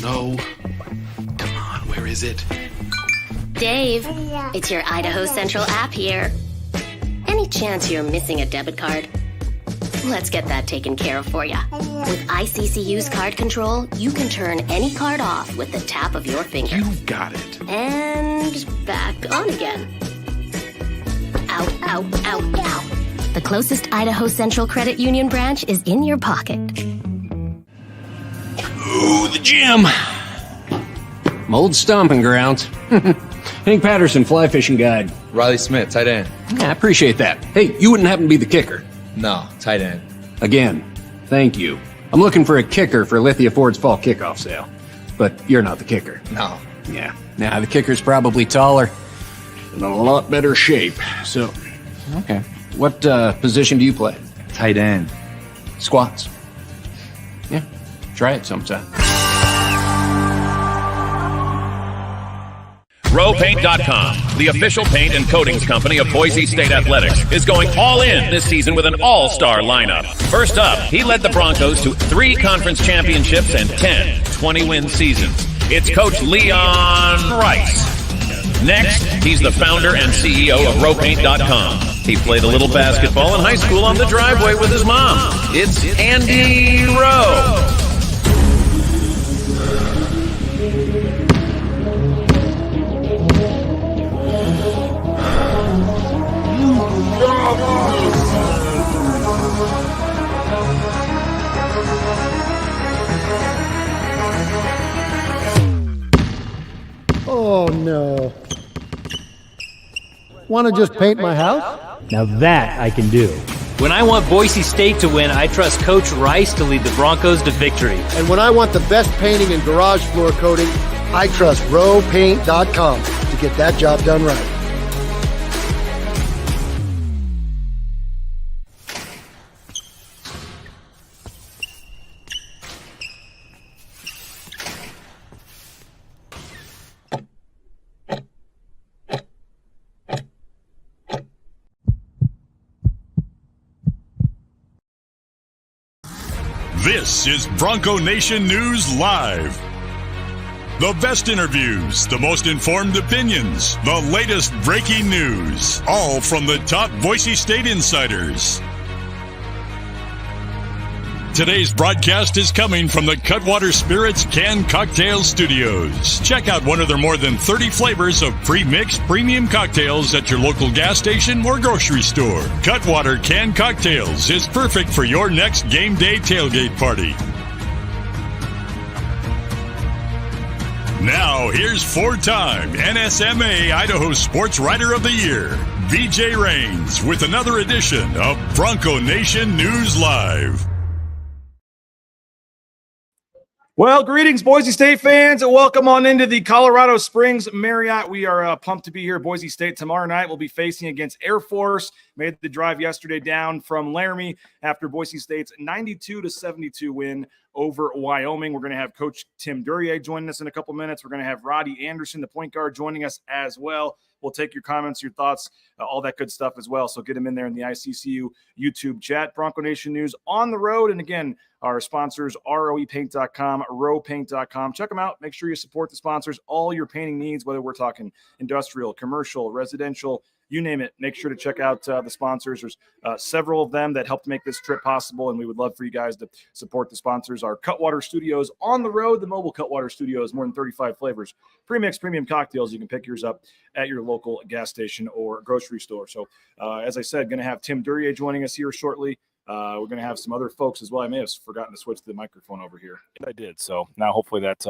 No. Come on, where is it? Dave, it's your Idaho Central app here. Any chance you're missing a debit card? Let's get that taken care of for you. With ICCU's card control, you can turn any card off with the tap of your finger. You got it. And back on again. Out. The closest Idaho Central Credit Union branch is in your pocket. Ooh, the gym. Old stomping grounds. Hank Patterson, fly fishing guide. Riley Smith, tight end. Yeah, I appreciate that. Hey, you wouldn't happen to be the kicker? No, tight end. Again, thank you. I'm looking for a kicker for Lithia Ford's fall kickoff sale. But you're not the kicker. No. Yeah. Nah, the kicker's probably taller and in a lot better shape. So, okay. What position do you play? Tight end. Squats. Yeah, try it sometime. RowPaint.com, the official paint and coatings company of Boise State Athletics, is going all in this season with an all-star lineup. First up, he led the Broncos to 3 conference championships and 10 20-win seasons. It's Coach Leon Rice. Next, he's the founder and CEO of RowPaint.com. He played a little basketball in high school on the driveway with his mom. It's Andy Rowe. Oh, no. Want to just paint my house? Now that I can do. When I want Boise State to win, I trust Coach Rice to lead the Broncos to victory. And when I want the best painting and garage floor coating, I trust RowPaint.com to get that job done right. This is Bronco Nation News Live. The best interviews, the most informed opinions, the latest breaking news, all from the top Boise State insiders. Today's broadcast is coming from the Cutwater Spirits Canned Cocktail Studios. Check out one of their more than 30 flavors of pre-mixed premium cocktails at your local gas station or grocery store. Cutwater Canned Cocktails is perfect for your next game day tailgate party. Now, here's 4-time NSMA Idaho Sports Writer of the Year, BJ Rains, with another edition of Bronco Nation News Live. Well, greetings, Boise State fans, and welcome on into the Colorado Springs Marriott. We are pumped to be here. Boise State tomorrow night will be facing against Air Force. Made the drive yesterday down from Laramie after Boise State's 92-72 win over Wyoming. We're going to have Coach Tim Duryea joining us in a couple minutes. We're going to have Roddie Anderson, the point guard, joining us as well. We'll take your comments, your thoughts, all that good stuff as well. So get them in there in the ICCU YouTube chat. Bronco Nation News on the road. And again, our sponsors, ROEPaint.com, RowPaint.com. Check them out. Make sure you support the sponsors. All your painting needs, whether we're talking industrial, commercial, residential, you name it, make sure to check out the sponsors. There's several of them that helped make this trip possible, and we would love for you guys to support the sponsors. Our Cutwater Studios on the road, the mobile Cutwater Studios, more than 35 flavors, pre-mixed premium cocktails. You can pick yours up at your local gas station or grocery store. So, as I said, going to have Tim Duryea joining us here shortly. We're going to have some other folks as well. I may have forgotten to switch the microphone over here. I did. So now hopefully that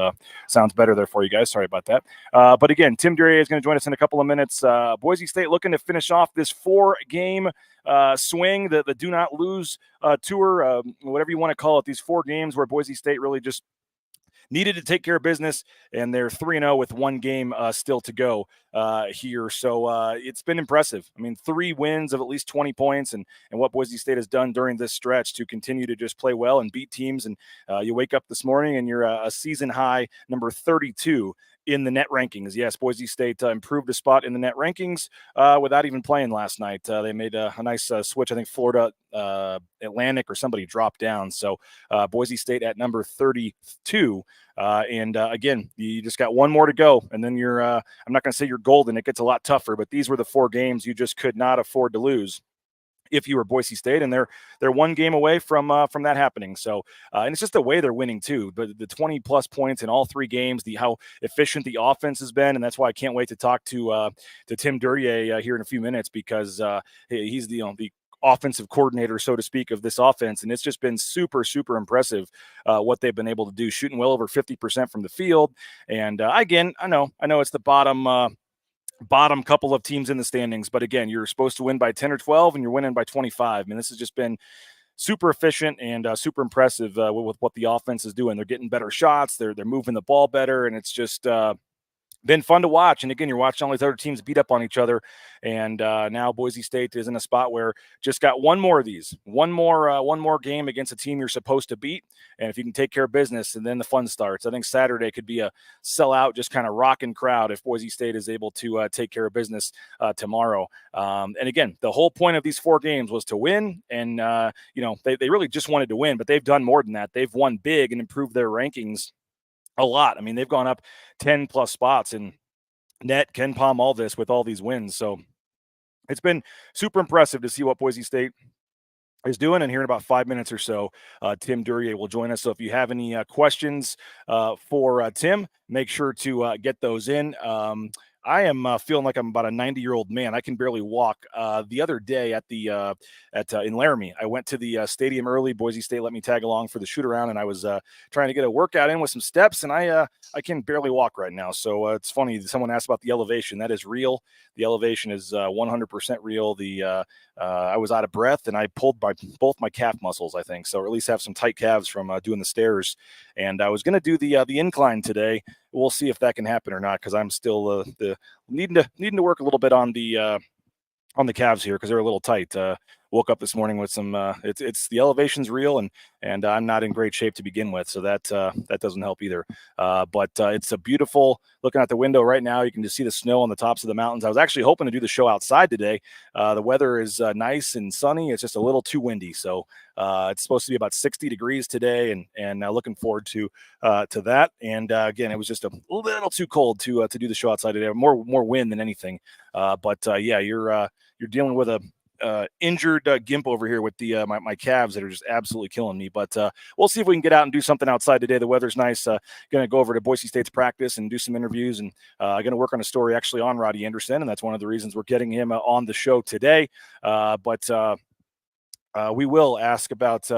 sounds better there for you guys. Sorry about that. But again, Tim Duryea is going to join us in a couple of minutes. Boise State looking to finish off this 4-game swing, the do not lose tour, whatever you want to call it, these 4 games where Boise State really just needed to take care of business, and they're 3-0 with 1 game still to go here. So it's been impressive. I mean, 3 wins of at least 20 points, and what Boise State has done during this stretch to continue to just play well and beat teams. And you wake up this morning and you're a season high number 32 in the net rankings. Yes, Boise State improved a spot in the net rankings without even playing last night. They made a nice switch. I think Florida Atlantic or somebody dropped down. So Boise State at number 32. Again, you just got one more to go. And then you're, I'm not going to say you're golden. It gets a lot tougher. But these were the 4 games you just could not afford to lose if you were Boise State, and they're one game away from that happening. So, and it's just the way they're winning too. But the 20+ points in all 3 games, how efficient the offense has been, and that's why I can't wait to talk to Tim Duryea here in a few minutes, because he's the offensive coordinator, so to speak, of this offense, and it's just been super, super impressive what they've been able to do, shooting well over 50% from the field. And again, I know it's the bottom couple of teams in the standings, but again, you're supposed to win by 10 or 12 and you're winning by 25. I mean, this has just been super efficient and super impressive with what the offense is doing. They're getting better shots, they're moving the ball better, and it's just been fun to watch. And again, you're watching all these other teams beat up on each other, and now Boise State is in a spot where just got one more of these, one more game against a team you're supposed to beat, and if you can take care of business, and then the fun starts. I think Saturday could be a sellout, just kind of rocking crowd if Boise State is able to take care of business tomorrow. And again, the whole point of these 4 games was to win, and they really just wanted to win, but they've done more than that. They've won big and improved their rankings a lot. I mean, they've gone up 10+ spots in net, Ken Palm, all this with all these wins. So it's been super impressive to see what Boise State is doing. And here in about 5 minutes or so, Tim Duryea will join us. So if you have any questions for Tim, make sure to get those in. I am feeling like I'm about a 90-year-old man. I can barely walk. The other day in Laramie, I went to the stadium early. Boise State let me tag along for the shoot around, and I was trying to get a workout in with some steps, and I can barely walk right now. So it's funny. Someone asked about the elevation. That is real. The elevation is 100% real. I was out of breath, and I pulled both my calf muscles, I think, so or at least have some tight calves from doing the stairs. And I was going to do the incline today. We'll see if that can happen or not, because I'm still needing to work a little bit on the calves here, because they're a little tight. Woke up this morning with some. It's the elevation's real, and I'm not in great shape to begin with, so that doesn't help either. But it's a beautiful. Looking out the window right now, you can just see the snow on the tops of the mountains. I was actually hoping to do the show outside today. The weather is nice and sunny. It's just a little too windy, so it's supposed to be about 60 degrees today, and looking forward to that. And again, it was just a little too cold to do the show outside today. More wind than anything. But you're dealing with a injured gimp over here with the my calves that are just absolutely killing me. But we'll see if we can get out and do something outside today. The weather's nice. Going to go over to Boise State's practice and do some interviews, and going to work on a story actually on Roddie Anderson, and that's one of the reasons we're getting him on the show today. But we will ask about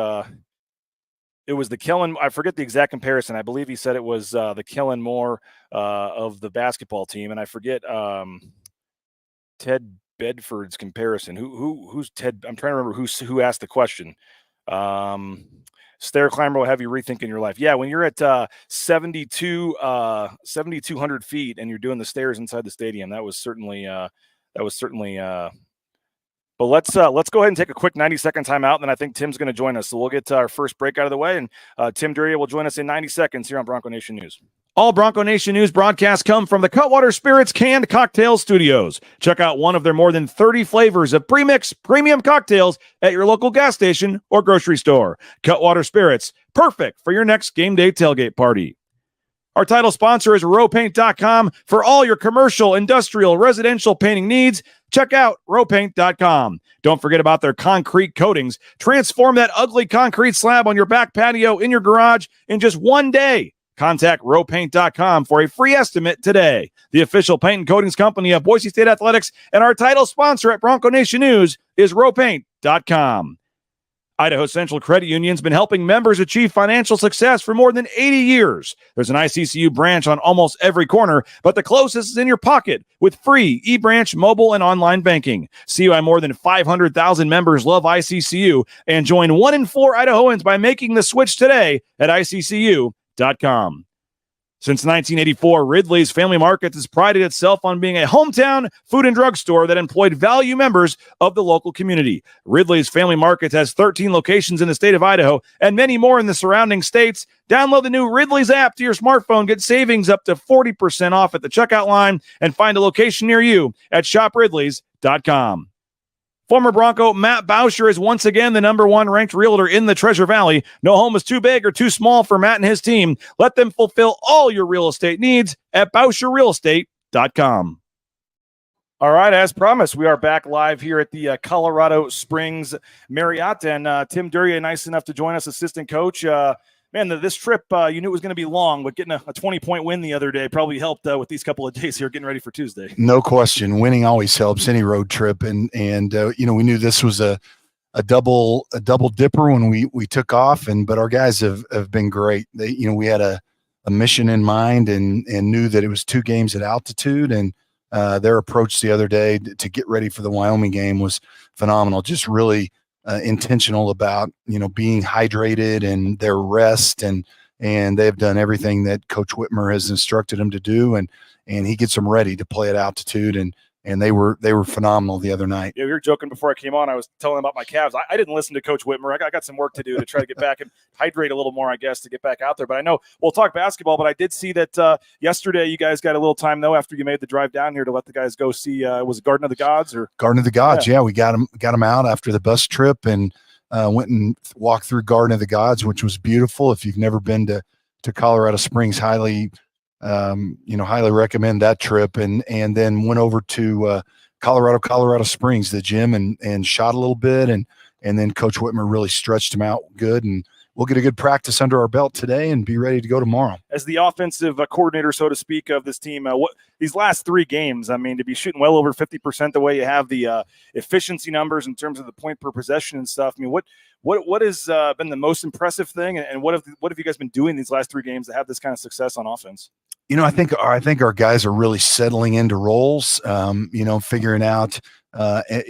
it was the Kellen. I forget the exact comparison. I believe he said it was the Kellen Moore of the basketball team, and I forget Ted Bedford's comparison. Who's Ted? I'm trying to remember who asked the question. Stair climber will have you rethinking your life. Yeah, when you're at 7,200 feet and you're doing the stairs inside the stadium, that was certainly. But let's go ahead and take a quick 90-second timeout, and then I think Tim's going to join us. So we'll get our first break out of the way, and Tim Duryea will join us in 90 seconds here on Bronco Nation News. All Bronco Nation News broadcasts come from the Cutwater Spirits Canned Cocktail Studios. Check out one of their more than 30 flavors of pre-mix premium cocktails at your local gas station or grocery store. Cutwater Spirits, perfect for your next game day tailgate party. Our title sponsor is rowpaint.com. For all your commercial, industrial, residential painting needs, check out rowpaint.com. Don't forget about their concrete coatings. Transform that ugly concrete slab on your back patio in your garage in just one day. Contact rowpaint.com for a free estimate today. The official paint and coatings company of Boise State Athletics, and our title sponsor at Bronco Nation News is rowpaint.com. Idaho Central Credit Union's been helping members achieve financial success for more than 80 years. There's an ICCU branch on almost every corner, but the closest is in your pocket with free eBranch mobile and online banking. See why more than 500,000 members love ICCU, and join 1 in 4 Idahoans by making the switch today at ICCU.com. Since 1984, Ridley's Family Markets has prided itself on being a hometown food and drug store that employed value members of the local community. Ridley's Family Markets has 13 locations in the state of Idaho and many more in the surrounding states. Download the new Ridley's app to your smartphone, get savings up to 40% off at the checkout line, and find a location near you at shopridleys.com. Former Bronco Matt Bauscher is once again the number one ranked realtor in the Treasure Valley. No home is too big or too small for Matt and his team. Let them fulfill all your real estate needs at BauscherRealEstate.com. All right, as promised, we are back live here at the Colorado Springs Marriott, and Tim Duryea, nice enough to join us, assistant coach. Man, this trip, you knew it was going to be long, but getting a 20-point win the other day probably helped with these couple of days here getting ready for Tuesday. No question. Winning always helps any road trip. And we knew this was a double dipper when we took off, but our guys have been great. We had a mission in mind and knew that it was 2 games at altitude, and their approach the other day to get ready for the Wyoming game was phenomenal. Just really intentional about being hydrated and their rest, and they've done everything that Coach Whitmer has instructed them to do, and he gets them ready to play at altitude, and they were phenomenal the other night. Yeah, we were joking before I came on. I was telling them about my calves. I didn't listen to Coach Whitmer. I got some work to do to try to get back and hydrate a little more, I guess, to get back out there. But I know we'll talk basketball, but I did see that yesterday you guys got a little time, though, after you made the drive down here to let the guys go see, was it Garden of the Gods? Or Garden of the Gods, yeah. We got them out after the bus trip and went and walked through Garden of the Gods, which was beautiful. If you've never been to Colorado Springs, highly recommend that trip. And then went over to Colorado Springs, the gym, and shot a little bit, and then Coach Whitmer really stretched him out good, and we'll get a good practice under our belt today and be ready to go tomorrow. As the offensive coordinator, so to speak, of this team, what these last 3 games, I mean, to be shooting well over 50% the way you have, the efficiency numbers in terms of the point per possession and stuff. I mean, what has been the most impressive thing, and what have you guys been doing these last 3 games to have this kind of success on offense? I think our guys are really settling into roles, figuring out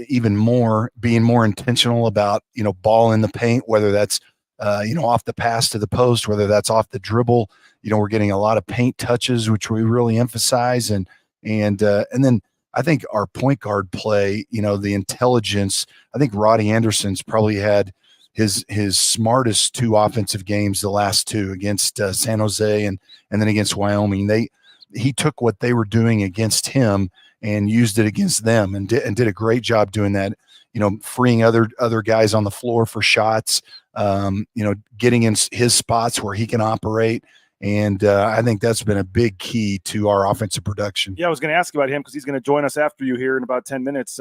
even more, being more intentional about, ball in the paint, whether that's, off the pass to the post, whether that's off the dribble. We're getting a lot of paint touches, which we really emphasize. And then I think our point guard play, the intelligence, I think Roddie Anderson's probably had his smartest 2 offensive games, the last 2 against San Jose and then against Wyoming. He took what they were doing against him and used it against them, and did a great job doing that. Freeing other guys on the floor for shots. Getting in his spots where he can operate. And I think that's been a big key to our offensive production. Yeah, I was going to ask about him because he's going to join us after you here in about 10 minutes.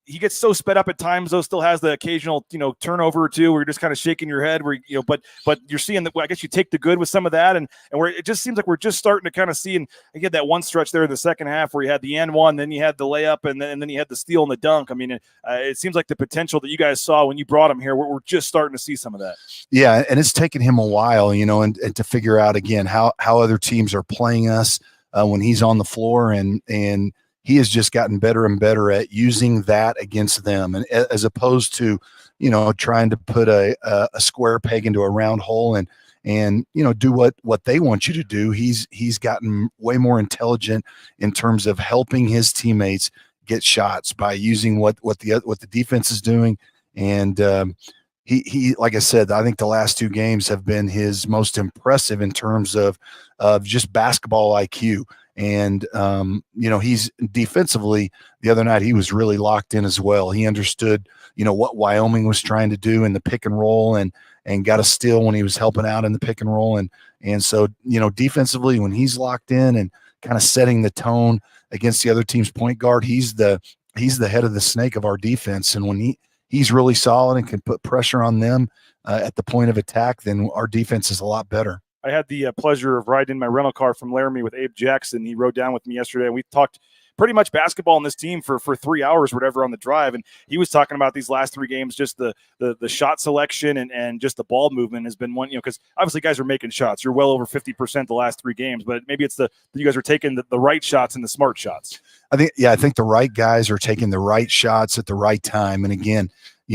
He gets so sped up at times, though, still has the occasional, turnover or two where you're just kind of shaking your head where, but you're seeing that, I guess you take the good with some of that. And where it just seems like we're just starting to kind of see, and you had that one stretch there in the second half where you had the and one, then you had the layup, and then you had the steal and the dunk. I mean, it seems like the potential that you guys saw when you brought him here, we're just starting to see some of that. Yeah. And it's taken him a while, and to figure out again, how other teams are playing us when he's on the floor, and he has just gotten better and better at using that against them, and as opposed to, trying to put a square peg into a round hole and do what they want you to do. He's gotten way more intelligent in terms of helping his teammates get shots by using what the defense is doing. And he, like I said, I think the last 2 games have been his most impressive in terms of just basketball IQ. And, he's defensively the other night, he was really locked in as well. He understood, what Wyoming was trying to do in the pick and roll, and got a steal when he was helping out in the pick and roll. And so, defensively, when he's locked in and kind of setting the tone against the other team's point guard, he's the head of the snake of our defense. And when he's really solid and can put pressure on them at the point of attack, then our defense is a lot better. I had the pleasure of riding in my rental car from Laramie with Abe Jackson. He rode down with me yesterday, and we talked pretty much basketball in this team for 3 hours, whatever, on the drive. And he was talking about these last 3 games, just the shot selection and just the ball movement has been one, because obviously guys are making shots. You're well over 50% the last 3 games, but maybe it's you guys are taking the right shots and the smart shots. I think the right guys are taking the right shots at the right time. And again,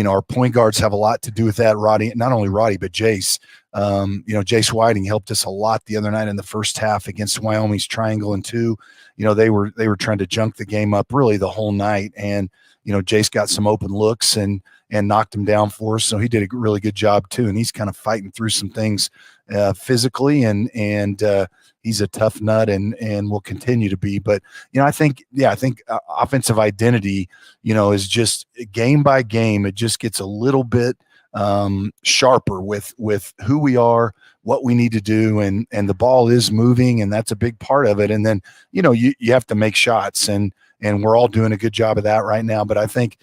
our point guards have a lot to do with that. Roddie, not only Roddie, but Jace. Jace Whiting helped us a lot the other night in the first half against Wyoming's triangle and 2. They were trying to junk the game up really the whole night. And, Jace got some open looks and knocked him down for us. So he did a really good job too. And he's kind of fighting through some things physically and he's a tough nut and will continue to be. But, I think offensive identity, is just game by game. It just gets a little bit sharper with who we are, what we need to do. And the ball is moving, and that's a big part of it. And then, you have to make shots, and we're all doing a good job of that right now. But I think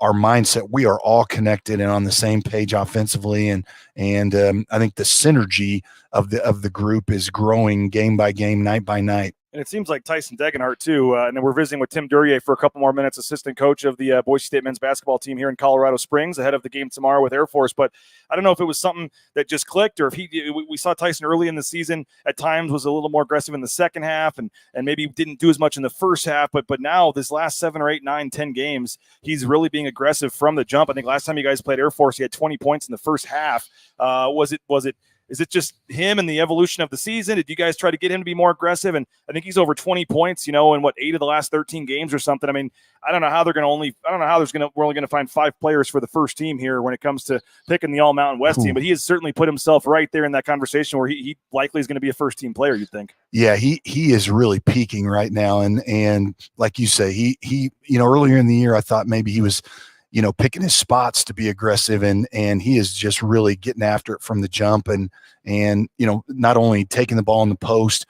our mindset, we are all connected and on the same page offensively. And I think the synergy of the group is growing game by game, night by night. And it seems like Tyson Degenhart, too. And then we're visiting with Tim Duryea for a couple more minutes, assistant coach of the Boise State men's basketball team here in Colorado Springs, ahead of the game tomorrow with Air Force. But I don't know if it was something that just clicked, or if we saw Tyson early in the season at times was a little more aggressive in the second half and maybe didn't do as much in the first half. But now this last 7 or 8, 9, 10 games, he's really being aggressive from the jump. I think last time you guys played Air Force, he had 20 points in the first half. Is it just him and the evolution of the season? Did you guys try to get him to be more aggressive? And I think he's over 20 points, in 8 of the last 13 games or something. I mean, I don't know how we're only going to find 5 players for the first team here when it comes to picking the All Mountain West team. But he has certainly put himself right there in that conversation where he likely is going to be a first team player, you'd think. Yeah, he is really peaking right now. And like you say, he earlier in the year, I thought maybe he was, picking his spots to be aggressive, and he is just really getting after it from the jump, and not only taking the ball in the post,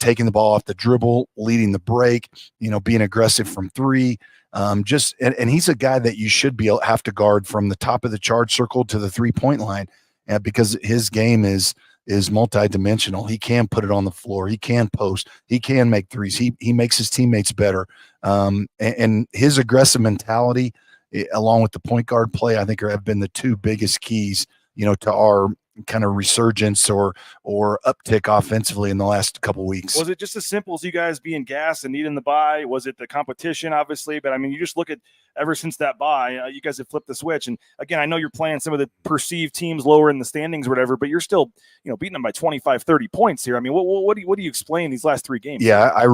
taking the ball off the dribble, leading the break, being aggressive from 3. And he's a guy that you should have to guard from the top of the charge circle to the 3-point line, because his game is multidimensional. He can put it on the floor. He can post. He can make threes. He makes his teammates better. And his aggressive mentality, along with the point guard play, I think have been the 2 biggest keys, to our kind of resurgence or uptick offensively in the last couple of weeks. Was it just as simple as you guys being gassed and needing the bye? Was it the competition, obviously? But I mean, you just look at ever since that bye, you guys have flipped the switch. And again, I know you're playing some of the perceived teams lower in the standings or whatever, but you're still, beating them by 25, 30 points here. I mean, what do you explain these last 3 games? Yeah,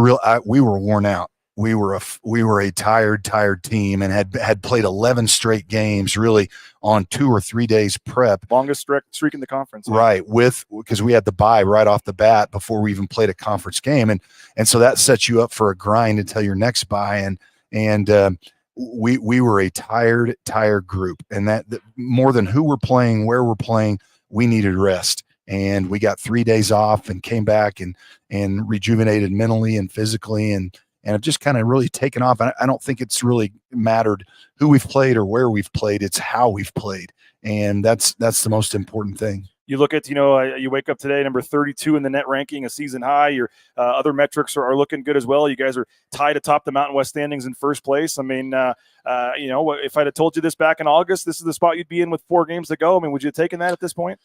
we were worn out. We were a tired team, and had played 11 straight games, really on 2 or 3 days prep. Longest streak in the conference. Right, because we had the bye right off the bat before we even played a conference game, and so that sets you up for a grind until your next bye, and we were a tired group, and that more than who we're playing, where we're playing, we needed rest. And we got 3 days off and came back and rejuvenated mentally and physically, and have just kind of really taken off. I don't think it's really mattered who we've played or where we've played. It's how we've played. And that's the most important thing. You look at, you wake up today, number 32 in the net ranking, a season high. Your other metrics are looking good as well. You guys are tied atop the Mountain West standings in first place. I mean, if I'd have told you this back in August, this is the spot you'd be in with 4 games to go. I mean, would you have taken that at this point?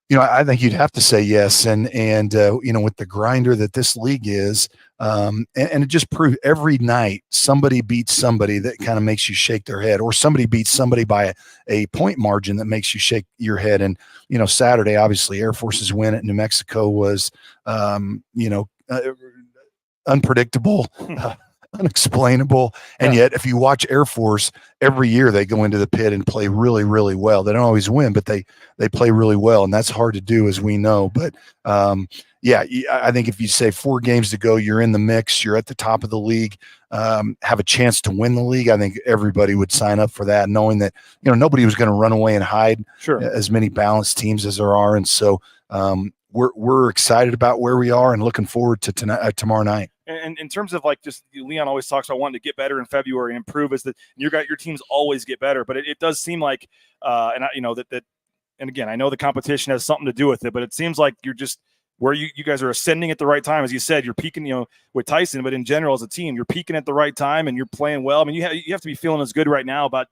I think you'd have to say yes. And with the grinder that this league is, and it just proved every night somebody beats somebody that kind of makes you shake their head, or somebody beats somebody by a point margin that makes you shake your head. And, Saturday, obviously Air Force's win at New Mexico was, unpredictable, unexplainable. And yet if you watch Air Force every year, they go into the pit and play really, really well. They don't always win, but they play really well. And that's hard to do, as we know. But I think if you say 4 games to go, you're in the mix, you're at the top of the league, have a chance to win the league. I think everybody would sign up for that, knowing that, nobody was going to run away and hide as many balanced teams as there are. And so we're excited about where we are and looking forward to tomorrow night. And in terms of just Leon always talks about wanting to get better in February and improve, is that your teams always get better, but it does seem like, and again, I know the competition has something to do with it, but it seems like you're just where you guys are ascending at the right time. As you said, you're peaking, with Tyson, but in general as a team, you're peaking at the right time and you're playing well. I mean, you have to be feeling as good right now about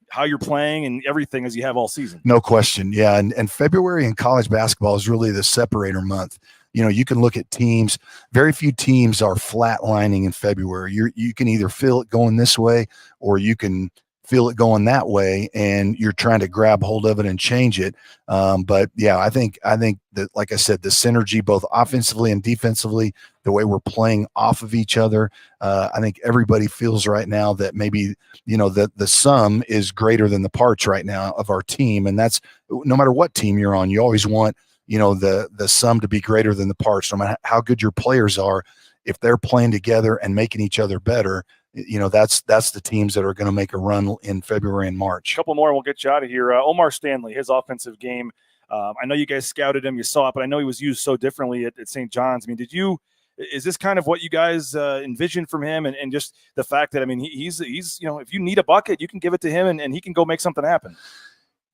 how you're playing and everything as you have all season. No question. Yeah. And February in college basketball is really the separator month. You can look at teams. Very few teams are flatlining in February. You can either feel it going this way, or you can feel it going that way, and you're trying to grab hold of it and change it. But yeah, I think that, like I said, the synergy both offensively and defensively, the way we're playing off of each other, I think everybody feels right now that maybe, that the sum is greater than the parts right now of our team. And that's no matter what team you're on, you always want, the sum to be greater than the parts, no matter how good your players are. If they're playing together and making each other better, that's the teams that are going to make a run in February and March. A couple more and we'll get you out of here. Omar Stanley, his offensive game. I know you guys scouted him, you saw it, but I know he was used so differently at St. John's. I mean, is this kind of what you guys envisioned from him? And just the fact that, I mean, he's if you need a bucket, you can give it to him and he can go make something happen.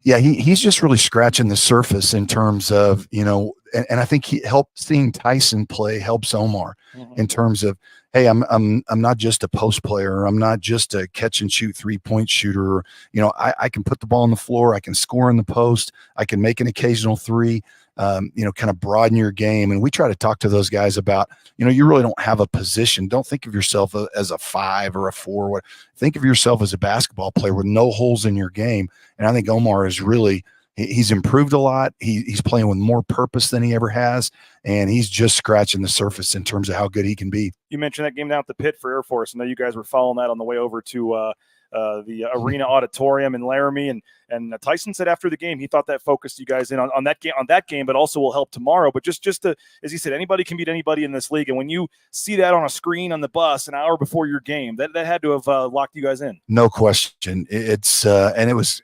Yeah, he's just really scratching the surface in terms of, and I think seeing Tyson play helps Omar in terms of, hey, I'm not just a post player. I'm not just a catch and shoot 3-point shooter. I can put the ball on the floor. I can score in the post. I can make an occasional three. Kind of broaden your game. And we try to talk to those guys about, you really don't have a position. Don't think of yourself as a 5 or a 4. Think of yourself as a basketball player with no holes in your game. And I think Omar is really, he's improved a lot. He's playing with more purpose than he ever has. And he's just scratching the surface in terms of how good he can be. You mentioned that game down at the pit for Air Force. I know you guys were following that on the way over to the Arena Auditorium in Laramie, and Tyson said after the game he thought that focused you guys in on that game, but also will help tomorrow. But just to, as he said, anybody can beat anybody in this league, and when you see that on a screen on the bus an hour before your game, that had to have locked you guys in. No question. It's and it was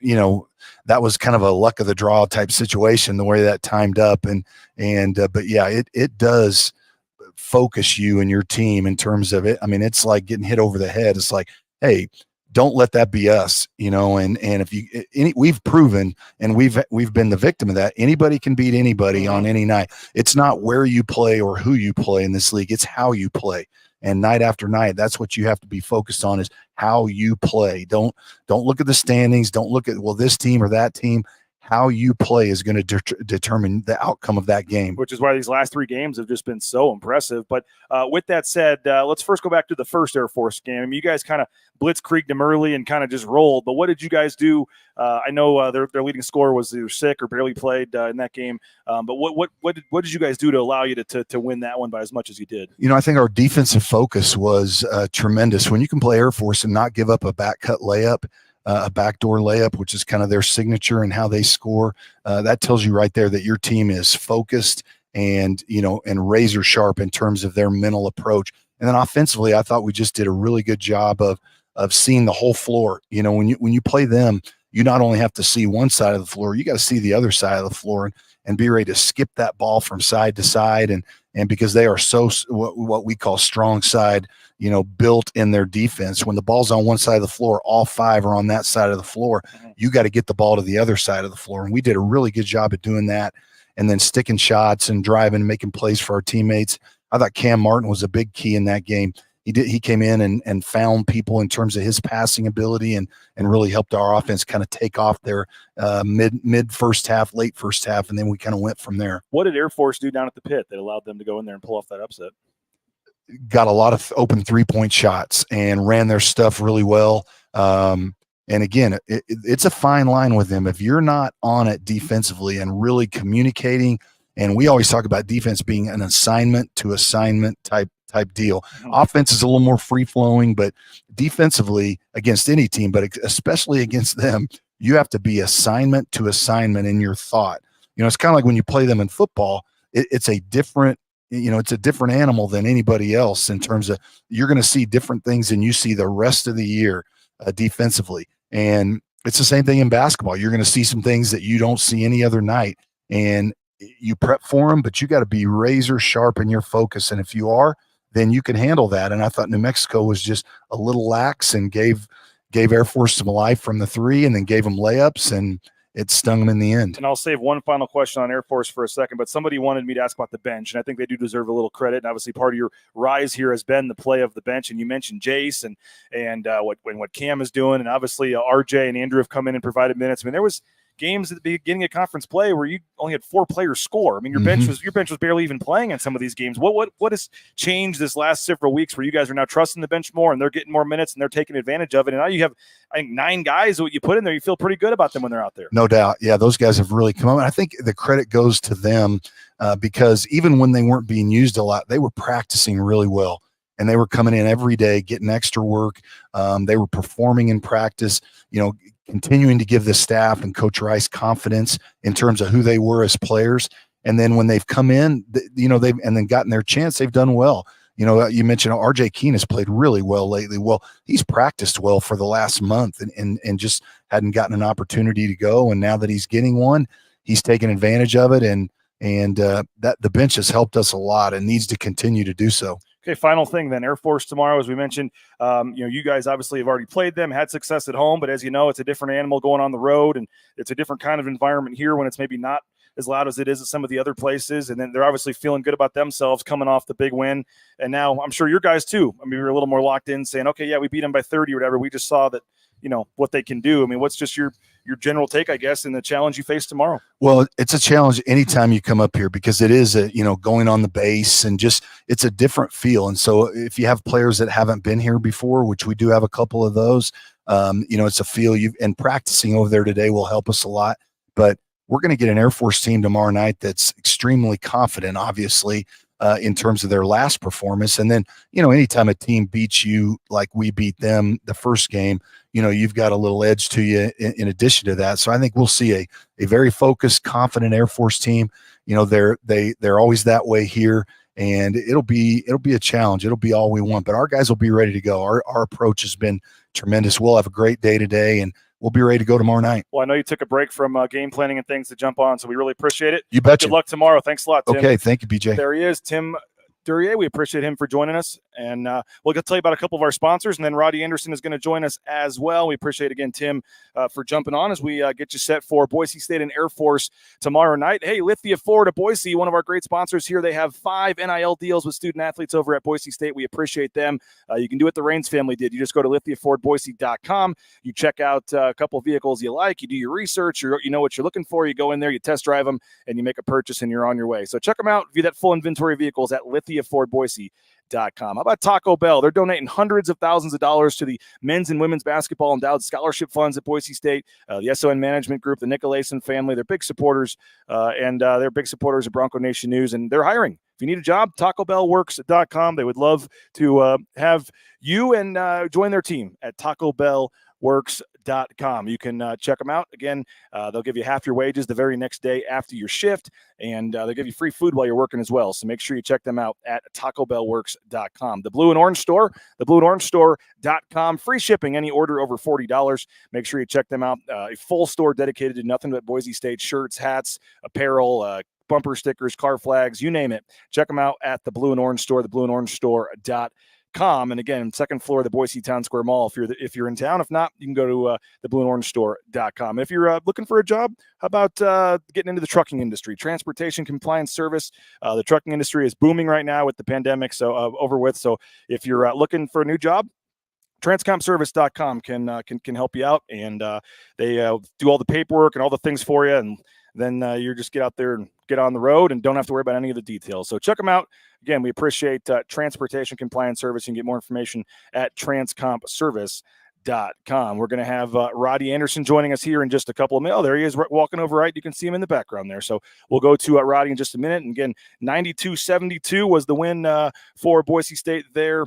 that was kind of a luck of the draw type situation the way that timed up, but yeah, it does focus you and your team in terms of it. I mean, it's like getting hit over the head. It's like, hey, don't let that be us, and if we've proven, and we've been the victim of that. Anybody can beat anybody on any night. It's not where you play or who you play in this league. It's how you play. And night after night, that's what you have to be focused on, is how you play. Don't look at the standings. Don't look at, this team or that team. How you play is going to determine the outcome of that game. Which is why these last 3 games have just been so impressive. But with that said, let's first go back to the first Air Force game. I mean, you guys kind of blitzkrieged them early and kind of just rolled. But what did you guys do? I know their leading scorer was either sick or barely played in that game. But what did you guys do to allow you to win that one by as much as you did? I think our defensive focus was tremendous. When you can play Air Force and not give up a back cut layup, a backdoor layup, which is kind of their signature and how they score. That tells you right there that your team is focused and razor sharp in terms of their mental approach. And then offensively, I thought we just did a really good job of seeing the whole floor. When you play them, you not only have to see one side of the floor, you got to see the other side of the floor and be ready to skip that ball from side to side. And because they are so what we call strong side, built in their defense, when the ball's on one side of the floor, all 5 are on that side of the floor. You got to get the ball to the other side of the floor. And we did a really good job of doing that. And then sticking shots and driving and making plays for our teammates. I thought Cam Martin was a big key in that game. He came in and found people in terms of his passing ability and really helped our offense kind of take off there mid first half, late first half, and then we kind of went from there. What did Air Force do down at the pit that allowed them to go in there and pull off that upset? Got a lot of open 3-point shots and ran their stuff really well. And again, it's a fine line with them. If you're not on it defensively and really communicating, and we always talk about defense being an assignment to assignment type deal. Offense is a little more free flowing, but defensively against any team, but especially against them, you have to be assignment to assignment in your thought. It's kind of like when you play them in football, it's a different animal than anybody else in terms of you're going to see different things than you see the rest of the year defensively. And it's the same thing in basketball. You're going to see some things that you don't see any other night, and you prep for them, but you got to be razor sharp in your focus. And if you are, then you can handle that. And I thought New Mexico was just a little lax and gave Air Force some life from the 3 and then gave them layups, and it stung them in the end. And I'll save one final question on Air Force for a second, but somebody wanted me to ask about the bench, and I think they do deserve a little credit. And obviously part of your rise here has been the play of the bench, and you mentioned Jace and what Cam is doing, and obviously RJ and Andrew have come in and provided minutes. I mean, there was games at the beginning of conference play where you only had 4 players score. I mean, your bench was barely even playing in some of these games. What has changed this last several weeks where you guys are now trusting the bench more and they're getting more minutes and they're taking advantage of it? And now you have, I think, 9 guys what you put in there. You feel pretty good about them when they're out there. No doubt. Yeah, those guys have really come up. I think the credit goes to them because even when they weren't being used a lot, they were practicing really well. And they were coming in every day, getting extra work. They were performing in practice, continuing to give the staff and Coach Rice confidence in terms of who they were as players. And then when they've come in, they've and then gotten their chance, they've done well. You mentioned RJ Keene has played really well lately. Well, he's practiced well for the last month and just hadn't gotten an opportunity to go. And now that he's getting one, he's taking advantage of it. And that the bench has helped us a lot and needs to continue to do so. Okay, final thing then. Air Force tomorrow, as we mentioned, you guys obviously have already played them, had success at home, but as you know, it's a different animal going on the road, and it's a different kind of environment here when it's maybe not as loud as it is at some of the other places. And then they're obviously feeling good about themselves coming off the big win. And now I'm sure your guys too. I mean, we're a little more locked in saying, okay, yeah, we beat them by 30 or whatever. We just saw that, what they can do. I mean, what's just your general take, I guess, in the challenge you face tomorrow? Well, it's a challenge anytime you come up here because it is going on the base and just it's a different feel. And so if you have players that haven't been here before, which we do have a couple of those, it's a feel and practicing over there today will help us a lot. But we're going to get an Air Force team tomorrow night that's extremely confident, obviously, in terms of their last performance. And then, anytime a team beats you like we beat them the first game, you've got a little edge to you in addition to that. So I think we'll see a very focused, confident Air Force team. They're always that way here, and it'll be a challenge. It'll be all we want, but our guys will be ready to go. Our approach has been tremendous. We'll have a great day today, and we'll be ready to go tomorrow night. Well, I know you took a break from game planning and things to jump on, so we really appreciate it. You betcha. Good luck tomorrow. Thanks a lot, Tim. Okay, thank you, BJ. There he is, Tim Duryea. We appreciate him for joining us. And we'll get to tell you about a couple of our sponsors, and then Roddie Anderson is going to join us as well. We appreciate, again, Tim, for jumping on as we get you set for Boise State and Air Force tomorrow night. Hey, Lithia Ford of Boise, one of our great sponsors here. They have 5 NIL deals with student athletes over at Boise State. We appreciate them. You can do what the Raines family did. You just go to lithiafordboise.com. You check out a couple of vehicles you like. You do your research. You know what you're looking for. You go in there, you test drive them, and you make a purchase, and you're on your way. So check them out. View that full inventory of vehicles at lithiafordboise.com. How about Taco Bell? They're donating hundreds of thousands of dollars to the men's and women's basketball endowed scholarship funds at Boise State. The SON Management Group, the Nicolason family, they're big supporters, and they're big supporters of Bronco Nation News, and they're hiring. If you need a job, TacoBellWorks.com. They would love to have you and join their team at TacoBellWorks.com. You can check them out. Again, they'll give you half your wages the very next day after your shift, and they'll give you free food while you're working as well. So make sure you check them out at TacoBellWorks.com. The Blue and Orange Store, theblueandorangestore.com. Free shipping, any order over $40. Make sure you check them out. A full store dedicated to nothing but Boise State shirts, hats, apparel, bumper stickers, car flags, you name it. Check them out at the Blue and Orange Store, theblueandorangestore.com. And again, second floor of the Boise Town Square Mall if you're in town. If not, you can go to theblueandorangestore.com. If you're looking for a job, how about getting into the trucking industry? Transportation Compliance Service. The trucking industry is booming right now with the pandemic over with. So if you're looking for a new job, transcompservice.com can help you out, and they do all the paperwork and all the things for you, and then you just get out there and get on the road and don't have to worry about any of the details. So check them out. Again, we appreciate Transportation Compliance Service. You can get more information at transcompservice.com. We're going to have Roddie Anderson joining us here in just a couple of minutes. Oh, there he is walking over right. You can see him in the background there. So we'll go to Roddie in just a minute. And again, 92-72 was the win for Boise State there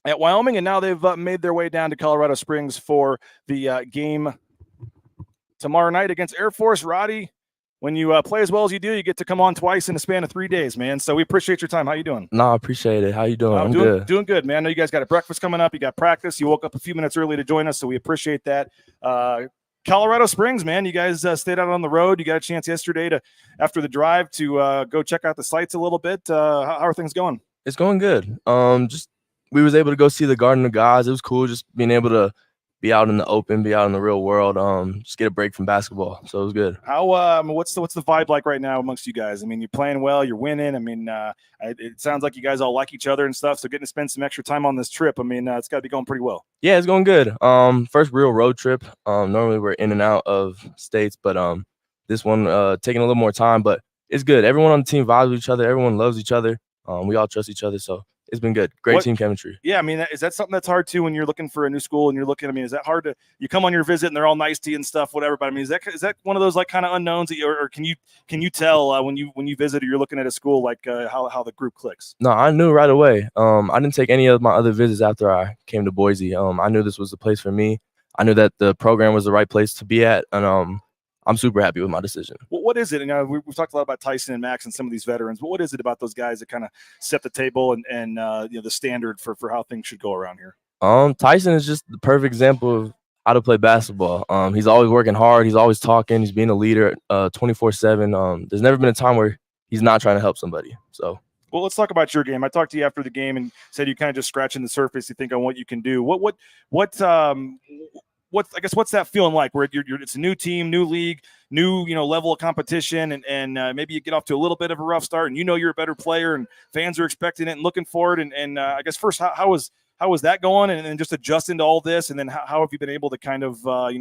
at Wyoming. And now they've made their way down to Colorado Springs for the game tomorrow night against Air Force. Roddie, when you play as well as you do, you get to come on twice in a span of 3 days, man. So we appreciate your time. How you doing? No, I appreciate it. How you doing? I'm good. Doing good, man. I know you guys got a breakfast coming up. You got practice. You woke up a few minutes early to join us, so we appreciate that. Colorado Springs, man. You guys stayed out on the road. You got a chance yesterday after the drive to go check out the sites a little bit. How are things going? It's going good. We was able to go see the Garden of Gods. It was cool just being able to be out in the open, be out in the real world, just get a break from basketball. So it was good. How what's the vibe like right now amongst you guys? I mean, you're playing well, you're winning. I mean, it sounds like you guys all like each other and stuff. So getting to spend some extra time on this trip, I mean, it's got to be going pretty well. Yeah, it's going good. First real road trip. Normally we're in and out of states, but this one taking a little more time, but it's good. Everyone on the team vibes with each other. Everyone loves each other. We all trust each other, so it's been good. Great team chemistry. Yeah, I mean, is that something that's hard too when you're looking for a new school and you're looking? I mean, is that hard to? You come on your visit and they're all nice to you and stuff, whatever. But I mean, is that one of those like kind of unknowns that or can you tell when you visit or you're looking at a school like how the group clicks? No, I knew right away. I didn't take any of my other visits after I came to Boise. I knew this was the place for me. I knew that the program was the right place to be at, and I'm super happy with my decision. Well, what is it? We've talked a lot about Tyson and Max and some of these veterans, but what is it about those guys that kind of set the table and the standard for how things should go around here? Tyson is just the perfect example of how to play basketball. He's always working hard. He's always talking. He's being a leader 24/7. There's never been a time where he's not trying to help somebody. So. Well, let's talk about your game. I talked to you after the game and said you kind of just scratching the surface. You think on what you can do. What's that feeling like? Where it's a new team, new league, new level of competition, and maybe you get off to a little bit of a rough start, and you're a better player, and fans are expecting it and looking for it. And I guess first, how was that going, and then just adjusting to all this, and then how have you been able to kind of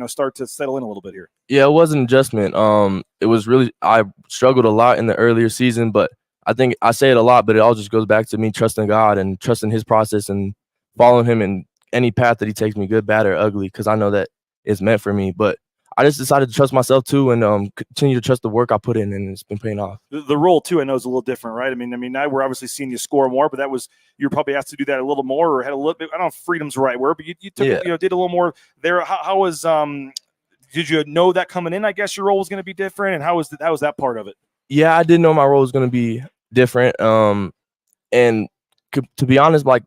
start to settle in a little bit here? Yeah, it was an adjustment. It was really I struggled a lot in the earlier season, but I think I say it a lot, but it all just goes back to me trusting God and trusting His process and following Him in any path that He takes me, good, bad, or ugly, because I know that it's meant for me. But I just decided to trust myself too, and continue to trust the work I put in, and it's been paying off. The role too, I know, is a little different, right? I mean, now we're obviously seeing you score more, but you're probably asked to do that a little more, or had a little bit. I don't know if freedom's the right word, but you took did a little more there. How was did you know that coming in? I guess your role was going to be different, and how was that part of it? Yeah, I did know my role was going to be different. And to be honest, like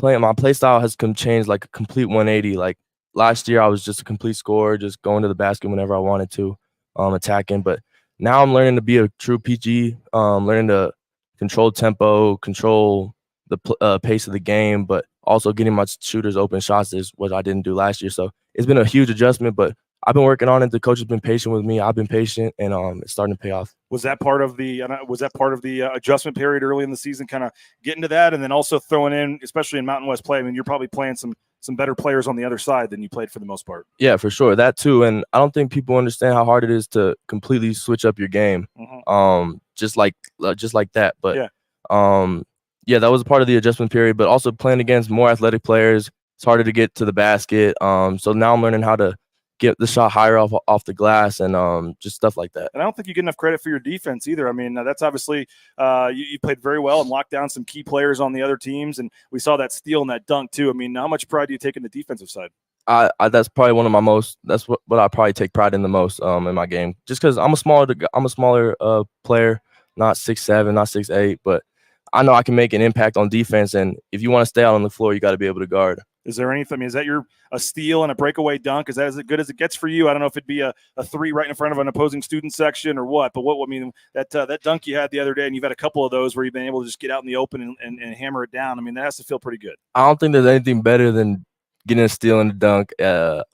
my play style has changed like a complete 180. Like last year, I was just a complete scorer, just going to the basket whenever I wanted to, attacking. But now I'm learning to be a true PG, learning to control tempo, control the pace of the game, but also getting my shooters open shots is what I didn't do last year. So it's been a huge adjustment, but I've been working on it. The coach has been patient with me. I've been patient, and it's starting to pay off. Was that part of the adjustment period early in the season, kind of getting to that, and then also throwing in, especially in Mountain West play? I mean, you're probably playing some better players on the other side than you played for the most part. Yeah, for sure, that too. And I don't think people understand how hard it is to completely switch up your game, just like that. But that was a part of the adjustment period. But also playing against more athletic players, it's harder to get to the basket. So now I'm learning how to get the shot higher off the glass and just stuff like that. And I don't think you get enough credit for your defense either. I mean, that's obviously you played very well and locked down some key players on the other teams, and we saw that steal and that dunk too. I mean, how much pride do you take in the defensive side? That's probably one of my most. That's what I probably take pride in the most in my game. Just because I'm a smaller player, not 6'7", not 6'8", but I know I can make an impact on defense. And if you want to stay out on the floor, you got to be able to guard. Is there anything? I mean, is that a steal and a breakaway dunk? Is that as good as it gets for you? I don't know if it'd be a three right in front of an opposing student section or what. But I mean, that dunk you had the other day, and you've had a couple of those where you've been able to just get out in the open and hammer it down. I mean, that has to feel pretty good. I don't think there's anything better than getting a steal and a dunk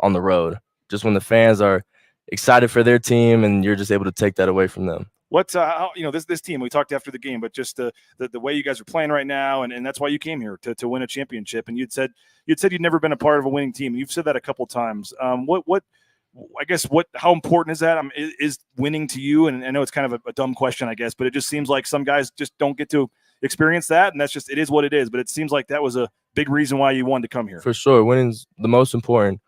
on the road. Just when the fans are excited for their team, and you're just able to take that away from them. What's this team? We talked after the game, but just the way you guys are playing right now, and that's why you came here to win a championship. And you'd said you'd never been a part of a winning team. You've said that a couple times. How important is that? Is winning to you? And I know it's kind of a dumb question, I guess, but it just seems like some guys just don't get to experience that, and it is what it is. But it seems like that was a big reason why you wanted to come here. For sure, winning's the most important.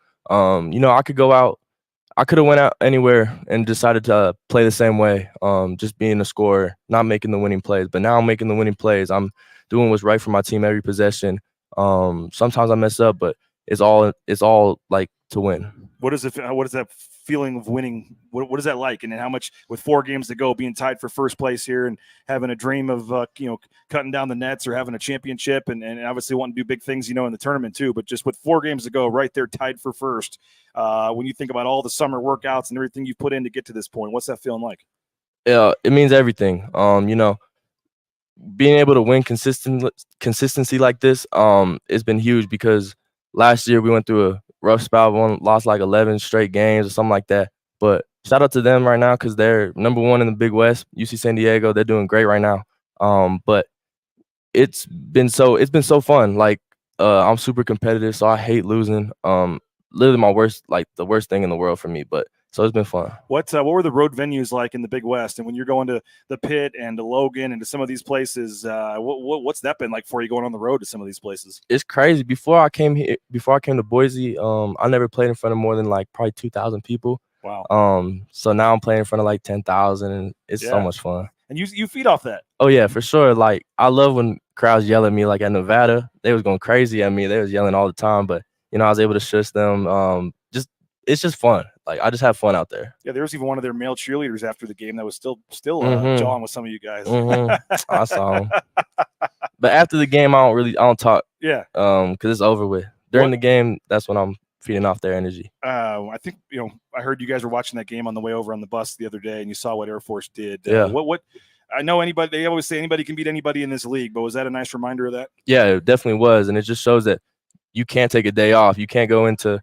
I could have went out anywhere and decided to play the same way, just being a scorer, not making the winning plays. But now I'm making the winning plays. I'm doing what's right for my team every possession. Sometimes I mess up, but it's all like to win. What is that feeling of winning? What is that like? And then how much, with 4 games to go, being tied for first place here and having a dream of cutting down the nets or having a championship and obviously wanting to do big things in the tournament too. But just with 4 games to go, right there tied for first. When you think about all the summer workouts and everything you've put in to get to this point, what's that feeling like? Yeah, it means everything. Being able to win consistency like this, it's been huge because last year we went through rough spot, lost like 11 straight games or something like that. But shout out to them right now because they're #1 in the Big West. UC San Diego, they're doing great right now. But it's been so fun. Like I'm super competitive, so I hate losing. Literally the worst thing in the world for me. But so it's been fun. What were the road venues like in the Big West? And when you're going to the Pit and to Logan and to some of these places, what's that been like for you going on the road to some of these places? It's crazy. Before I came to Boise, I never played in front of more than like probably 2,000 people. Wow. So now I'm playing in front of like 10,000, and it's so much fun. And you feed off that. Oh yeah, for sure. Like I love when crowds yell at me. Like at Nevada, they was going crazy at me. They was yelling all the time, but I was able to shush them. It's just fun. Like I just have fun out there. Yeah, there was even one of their male cheerleaders after the game that was still jawing with some of you guys. I saw him. But after the game, I don't talk. Yeah. Because it's over with. During the game, that's when I'm feeding off their energy. I think I heard you guys were watching that game on the way over on the bus the other day, and you saw what Air Force did. Yeah. What I know they always say anybody can beat anybody in this league, but was that a nice reminder of that? Yeah, it definitely was, and it just shows that you can't take a day off. You can't go into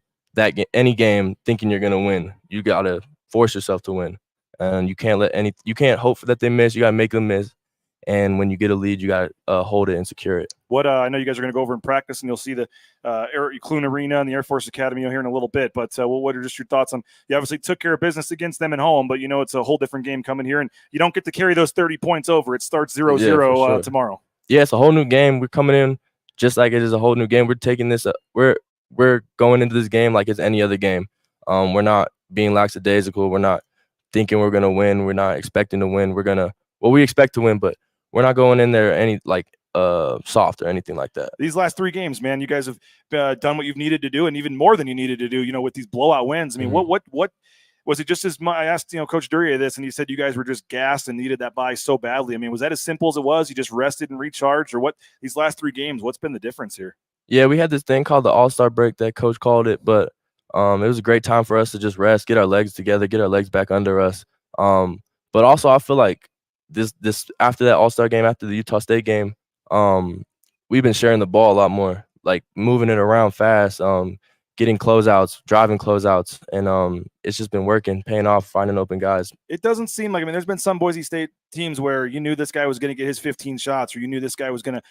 any game thinking you're gonna win. You gotta force yourself to win, and you can't hope for that they miss. You gotta make them miss, and when you get a lead, you gotta hold it and secure it. What I know you guys are gonna go over and practice, and you'll see the Clune Arena and the Air Force Academy here in a little bit. But what are just your thoughts on? You obviously took care of business against them at home, but it's a whole different game coming here, and you don't get to carry those 30 points over. It starts 0-0 tomorrow. Yeah, it's a whole new game. We're coming in just like it is a whole new game. We're taking this. We're going into this game like it's any other game. We're not being lackadaisical. We're not thinking we're gonna win. We're not expecting to win. We expect to win, but we're not going in there any soft or anything like that. These last 3 games, man, you guys have done what you've needed to do, and even more than you needed to do. With these blowout wins. I mean, what was it? Just as I asked, Coach Duryea this, and he said you guys were just gassed and needed that bye so badly. I mean, was that as simple as it was? You just rested and recharged, or what? These last 3 games, what's been the difference here? Yeah, we had this thing called the All-Star break that Coach called it, but it was a great time for us to just rest, get our legs together, get our legs back under us. But also, I feel like this after that All-Star game, after the Utah State game, we've been sharing the ball a lot more, like moving it around fast, getting closeouts, driving closeouts, and it's just been working, paying off, finding open guys. It doesn't seem like, there's been some Boise State teams where you knew this guy was going to get his 15 shots, or you knew this guy was going to,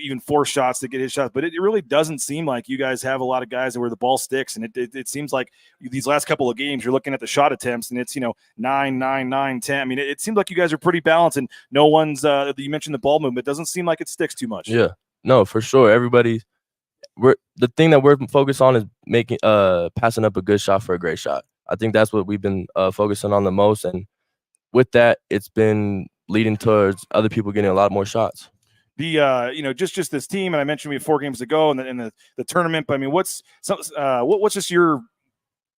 even 4 shots to get his shots. But it really doesn't seem like you guys have a lot of guys where the ball sticks. And it seems like these last couple of games, you're looking at the shot attempts, and it's 9, 9, 9, 10. I mean, it seems like you guys are pretty balanced, and no one's. You mentioned the ball movement. It doesn't seem like it sticks too much. Yeah, no, for sure. The thing that we're focused on is making passing up a good shot for a great shot. I think that's what we've been focusing on the most, and with that, it's been leading towards other people getting a lot more shots. The just this team, and I mentioned we had 4 games to go in the tournament. But I mean, what's just your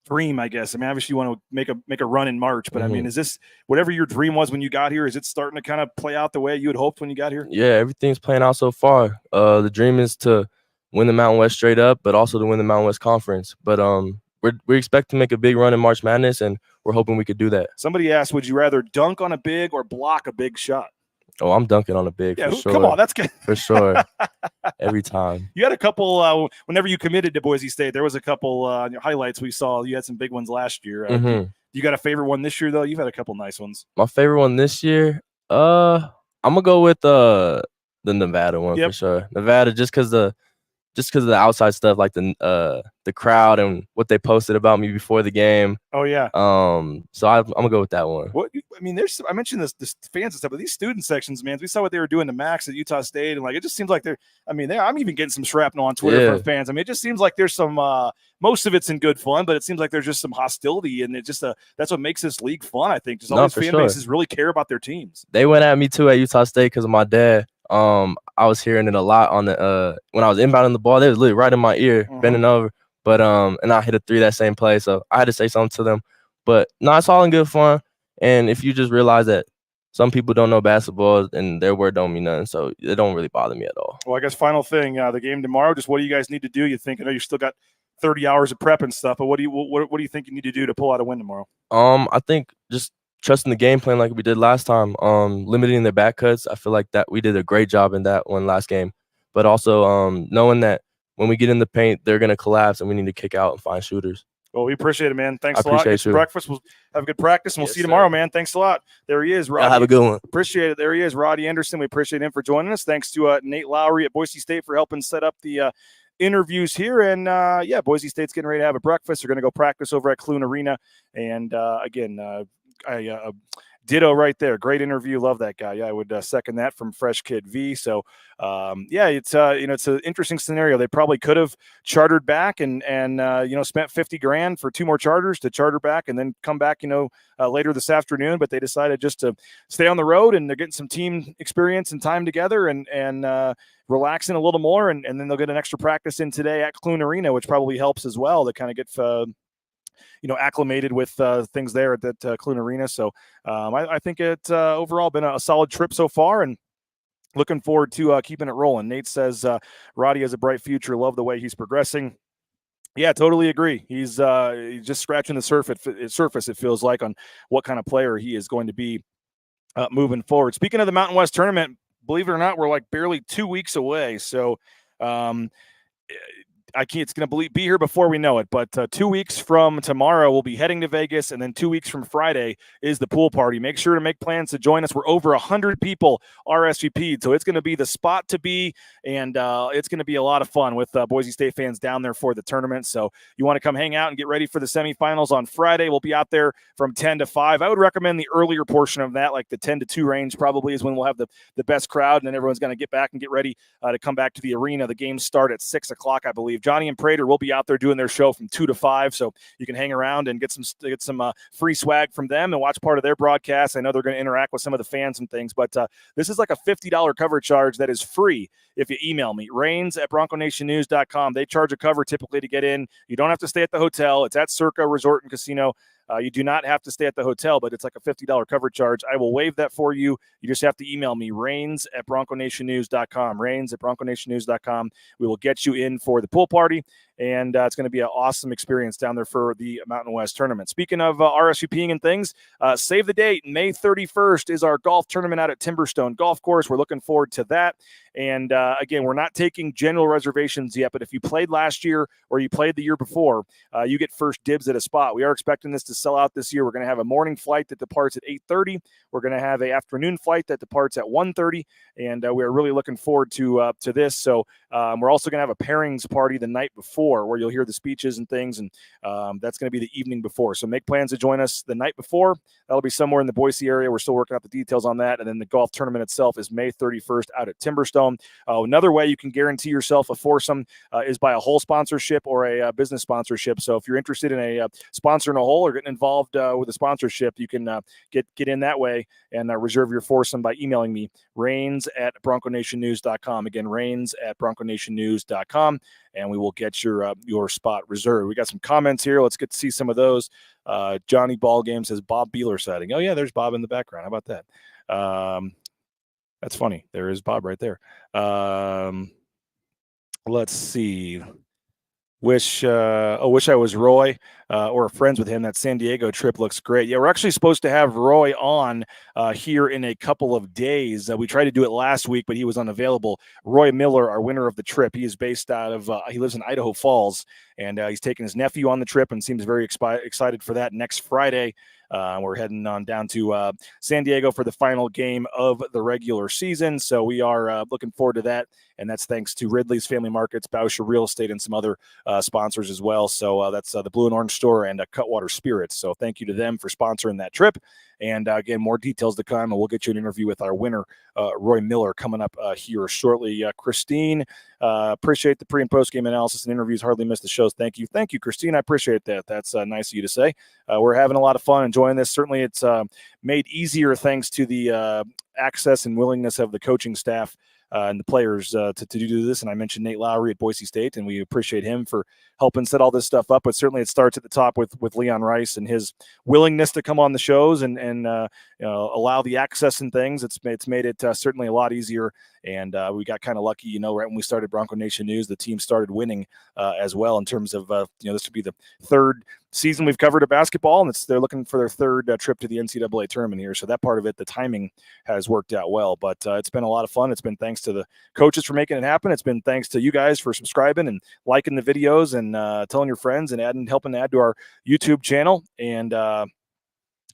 dream? I guess. I mean, obviously you want to make a run in March, but I mean, is this whatever your dream was when you got here? Is it starting to kind of play out the way you had hoped when you got here? Yeah, everything's playing out so far. The dream is to win the Mountain West straight up, but also to win the Mountain West Conference. But we expect to make a big run in March Madness, and we're hoping we could do that. Somebody asked, would you rather dunk on a big or block a big shot? Oh, I'm dunking on a big, for sure. Come on, that's good. For sure. Every time. You had a couple, whenever you committed to Boise State, there was a couple highlights we saw. You had some big ones last year. You got a favorite one this year, though? You've had a couple nice ones. My favorite one this year, I'm going to go with the Nevada one, for sure. Nevada, just because of the outside stuff, like the crowd and what they posted about me before the game. Oh yeah. So I'm gonna go with that one. I mean, I mentioned this fans and stuff, but these student sections, man, we saw what they were doing to Max at Utah State, and it just seems like I'm even getting some shrapnel on Twitter from fans. I mean, it just seems like there's some. Most of it's in good fun, but it seems like there's just some hostility, and that's what makes this league fun. I think just all these fan bases really care about their teams. They went at me too at Utah State because of my dad. I was hearing it a lot on the when I was inbounding the ball. They was literally right in my ear, bending over. But and I hit a 3 that same play, so I had to say something to them. But no, it's all in good fun. And if you just realize that some people don't know basketball and their word don't mean nothing, so it don't really bother me at all. Well, I guess final thing, the game tomorrow. Just what do you guys need to do? You think? I know you still got 30 hours of prep and stuff, but what do you think you need to do to pull out a win tomorrow? I think just trusting the game plan like we did last time, limiting their back cuts. I feel like that we did a great job in that one last game. But also knowing that when we get in the paint, they're going to collapse, and we need to kick out and find shooters. Well, we appreciate it, man. Thanks I a lot. appreciate Get some you. breakfast. We'll have a good practice, and we'll see you tomorrow, man. Thanks a lot. There he is, Roddie. Y'all have a good one. Appreciate it. There he is, Roddie Anderson. We appreciate him for joining us. Thanks to Nate Lowry at Boise State for helping set up the interviews here. And, Boise State's getting ready to have a breakfast. They're going to go practice over at Clune Arena. And, ditto right there. Great interview. Love that guy. Yeah, I would second that from Fresh Kid V. So, it's an interesting scenario. They probably could have chartered back and spent $50,000 for 2 more charters to charter back and then come back, later this afternoon. But they decided just to stay on the road, and they're getting some team experience and time together and relaxing a little more. And then they'll get an extra practice in today at Clune Arena, which probably helps as well to kind of get acclimated with things there at that Clune Arena. So I think it overall been a solid trip so far, and looking forward to keeping it rolling. Nate says Roddie has a bright future. Love the way he's progressing. Yeah, totally agree. He's just scratching the surface, it feels like, on what kind of player he is going to be moving forward. Speaking of the Mountain West tournament, believe it or not, we're like barely 2 weeks away. So it's going to be here before we know it, but 2 weeks from tomorrow, we'll be heading to Vegas, and then 2 weeks from Friday is the pool party. Make sure to make plans to join us. We're over 100 people RSVP'd, so it's going to be the spot to be, and it's going to be a lot of fun with Boise State fans down there for the tournament. So you want to come hang out and get ready for the semifinals on Friday. We'll be out there from 10 to 5. I would recommend the earlier portion of that, like the 10 to 2 range probably is when we'll have the best crowd, and then everyone's going to get back and get ready to come back to the arena. The games start at 6 o'clock, I believe. Johnny and Prater will be out there doing their show from 2 to 5, so you can hang around and get some free swag from them and watch part of their broadcast. I know they're going to interact with some of the fans and things, but this is like a $50 cover charge that is free if you email me, rains@bronconationnews.com. They charge a cover typically to get in. You don't have to stay at the hotel. It's at Circa Resort and Casino. You do not have to stay at the hotel, but it's like a $50 cover charge. I will waive that for you. You just have to email me, rains@bronconationnews.com, rains@bronconationnews.com. We will get you in for the pool party, and it's going to be an awesome experience down there for the Mountain West tournament. Speaking of RSVPing and things, save the date. May 31st is our golf tournament out at Timberstone Golf Course. We're looking forward to that. And again, we're not taking general reservations yet, but if you played last year or you played the year before, you get first dibs at a spot. We are expecting this to sell out this year. We're going to have a morning flight that departs at 8:30. We're going to have an afternoon flight that departs at 1:30, and we are really looking forward to this. So we're also going to have a pairings party the night before where you'll hear the speeches and things, and that's going to be the evening before. So make plans to join us the night before. That'll be somewhere in the Boise area. We're still working out the details on that, and then the golf tournament itself is May 31st out at Timberstone. Another way you can guarantee yourself a foursome is by a hole sponsorship or a business sponsorship. So if you're interested in a sponsoring a hole or getting involved with a sponsorship, you can get in that way and reserve your foursome by emailing me, rains@bronconationnews.com. Again, rains@bronconationnews.com, and we will get your spot reserved. We got some comments here. Let's get to see some of those. Johnny Ballgame says Bob Beeler sighting. Oh yeah, there's Bob in the background. How about that? That's funny. There is Bob right there. Let's see. Wish I was Roy or friends with him. That San Diego trip looks great. Yeah, we're actually supposed to have Roy on here in a couple of days. We tried to do it last week, but he was unavailable. Roy Miller, our winner of the trip, he is based out of he lives in Idaho Falls, and he's taking his nephew on the trip and seems very excited for that. Next Friday, we're heading on down to San Diego for the final game of the regular season. So we are looking forward to that. And that's thanks to Ridley's Family Markets, Bauscher Real Estate, and some other sponsors as well. So that's the Blue and Orange Store and Cutwater Spirits. So thank you to them for sponsoring that trip. And again, more details to come, and we'll get you an interview with our winner, Roy Miller, coming up here shortly. Christine, appreciate the pre- and post-game analysis and interviews. Hardly missed the shows. Thank you, Christine. I appreciate that. That's nice of you to say. We're having a lot of fun enjoying this. Certainly, it's made easier thanks to the access and willingness of the coaching staff and the players to do this. And I mentioned Nate Lowry at Boise State, and we appreciate him for helping set all this stuff up. But certainly it starts at the top with Leon Rice and his willingness to come on the shows and allow the access and things. It's made it certainly a lot easier. And we got kind of lucky, right when we started Bronco Nation News, the team started winning as well in terms of, this would be the third season we've covered of basketball, and they're looking for their third trip to the NCAA tournament here. So that part of it, the timing has worked out well. But it's been a lot of fun. It's been thanks to the coaches for making it happen. It's been thanks to you guys for subscribing and liking the videos and telling your friends and helping add to our YouTube channel.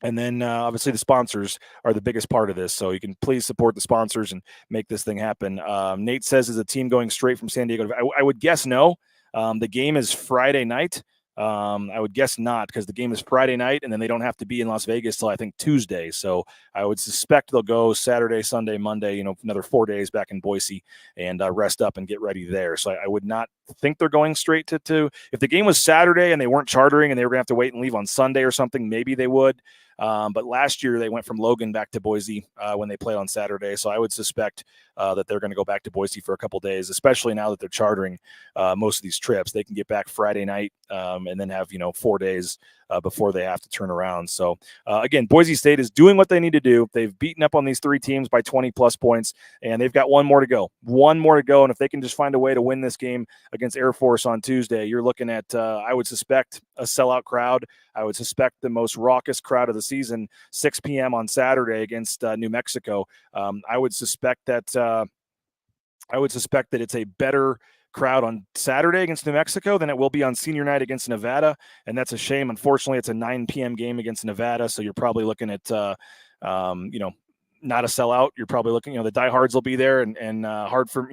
And then obviously the sponsors are the biggest part of this. So you can please support the sponsors and make this thing happen. Nate says, is a team going straight from San Diego? I would guess no. The game is Friday night. I would guess not, because the game is Friday night, and then they don't have to be in Las Vegas till I think Tuesday. So I would suspect they'll go Saturday, Sunday, Monday, another 4 days back in Boise and rest up and get ready there. So I would not think they're going straight to if the game was Saturday and they weren't chartering and they were going to have to wait and leave on Sunday or something, maybe they would. But last year they went from Logan back to Boise when they played on Saturday. So I would suspect that they're going to go back to Boise for a couple days, especially now that they're chartering most of these trips. They can get back Friday night and then have, 4 days before they have to turn around. So again, Boise State is doing what they need to do. They've beaten up on these three teams by 20 plus points, and they've got one more to go. And if they can just find a way to win this game against Air Force on Tuesday, you're looking at, I would suspect, a sellout crowd. I would suspect the most raucous crowd of the season, 6 p.m. on Saturday against New Mexico. I would suspect that it's a better crowd on Saturday against New Mexico than it will be on senior night against Nevada. And that's a shame. Unfortunately, it's a 9 p.m. game against Nevada. So you're probably looking at, not a sellout. You're probably looking, the diehards will be there and hard for,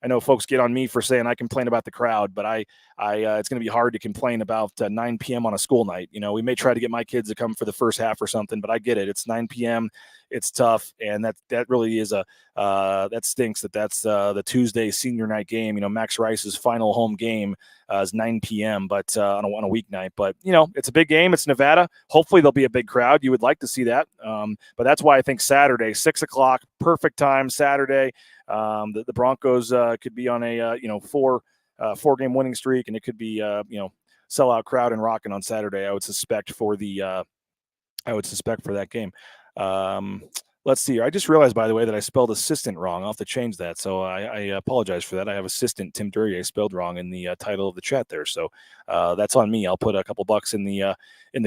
I know folks get on me for saying I complain about the crowd, but it's going to be hard to complain about 9 p.m. on a school night. We may try to get my kids to come for the first half or something, but I get it. It's 9 p.m. It's tough. And that really is that stinks that's the Tuesday senior night game. Max Rice's final home game is 9 p.m., but on a weeknight. But, it's a big game. It's Nevada. Hopefully there'll be a big crowd. You would like to see that. But that's why I think Saturday, 6 o'clock, perfect time Saturday. The Broncos could be on a, 4-game winning streak, and it could be, sellout crowd and rocking on Saturday. I would suspect for that game. Let's see here. I just realized, by the way, that I spelled assistant wrong. I'll have to change that. So I apologize for that. I have assistant Tim Duryea spelled wrong in the title of the chat there. So that's on me. I'll put a couple bucks in the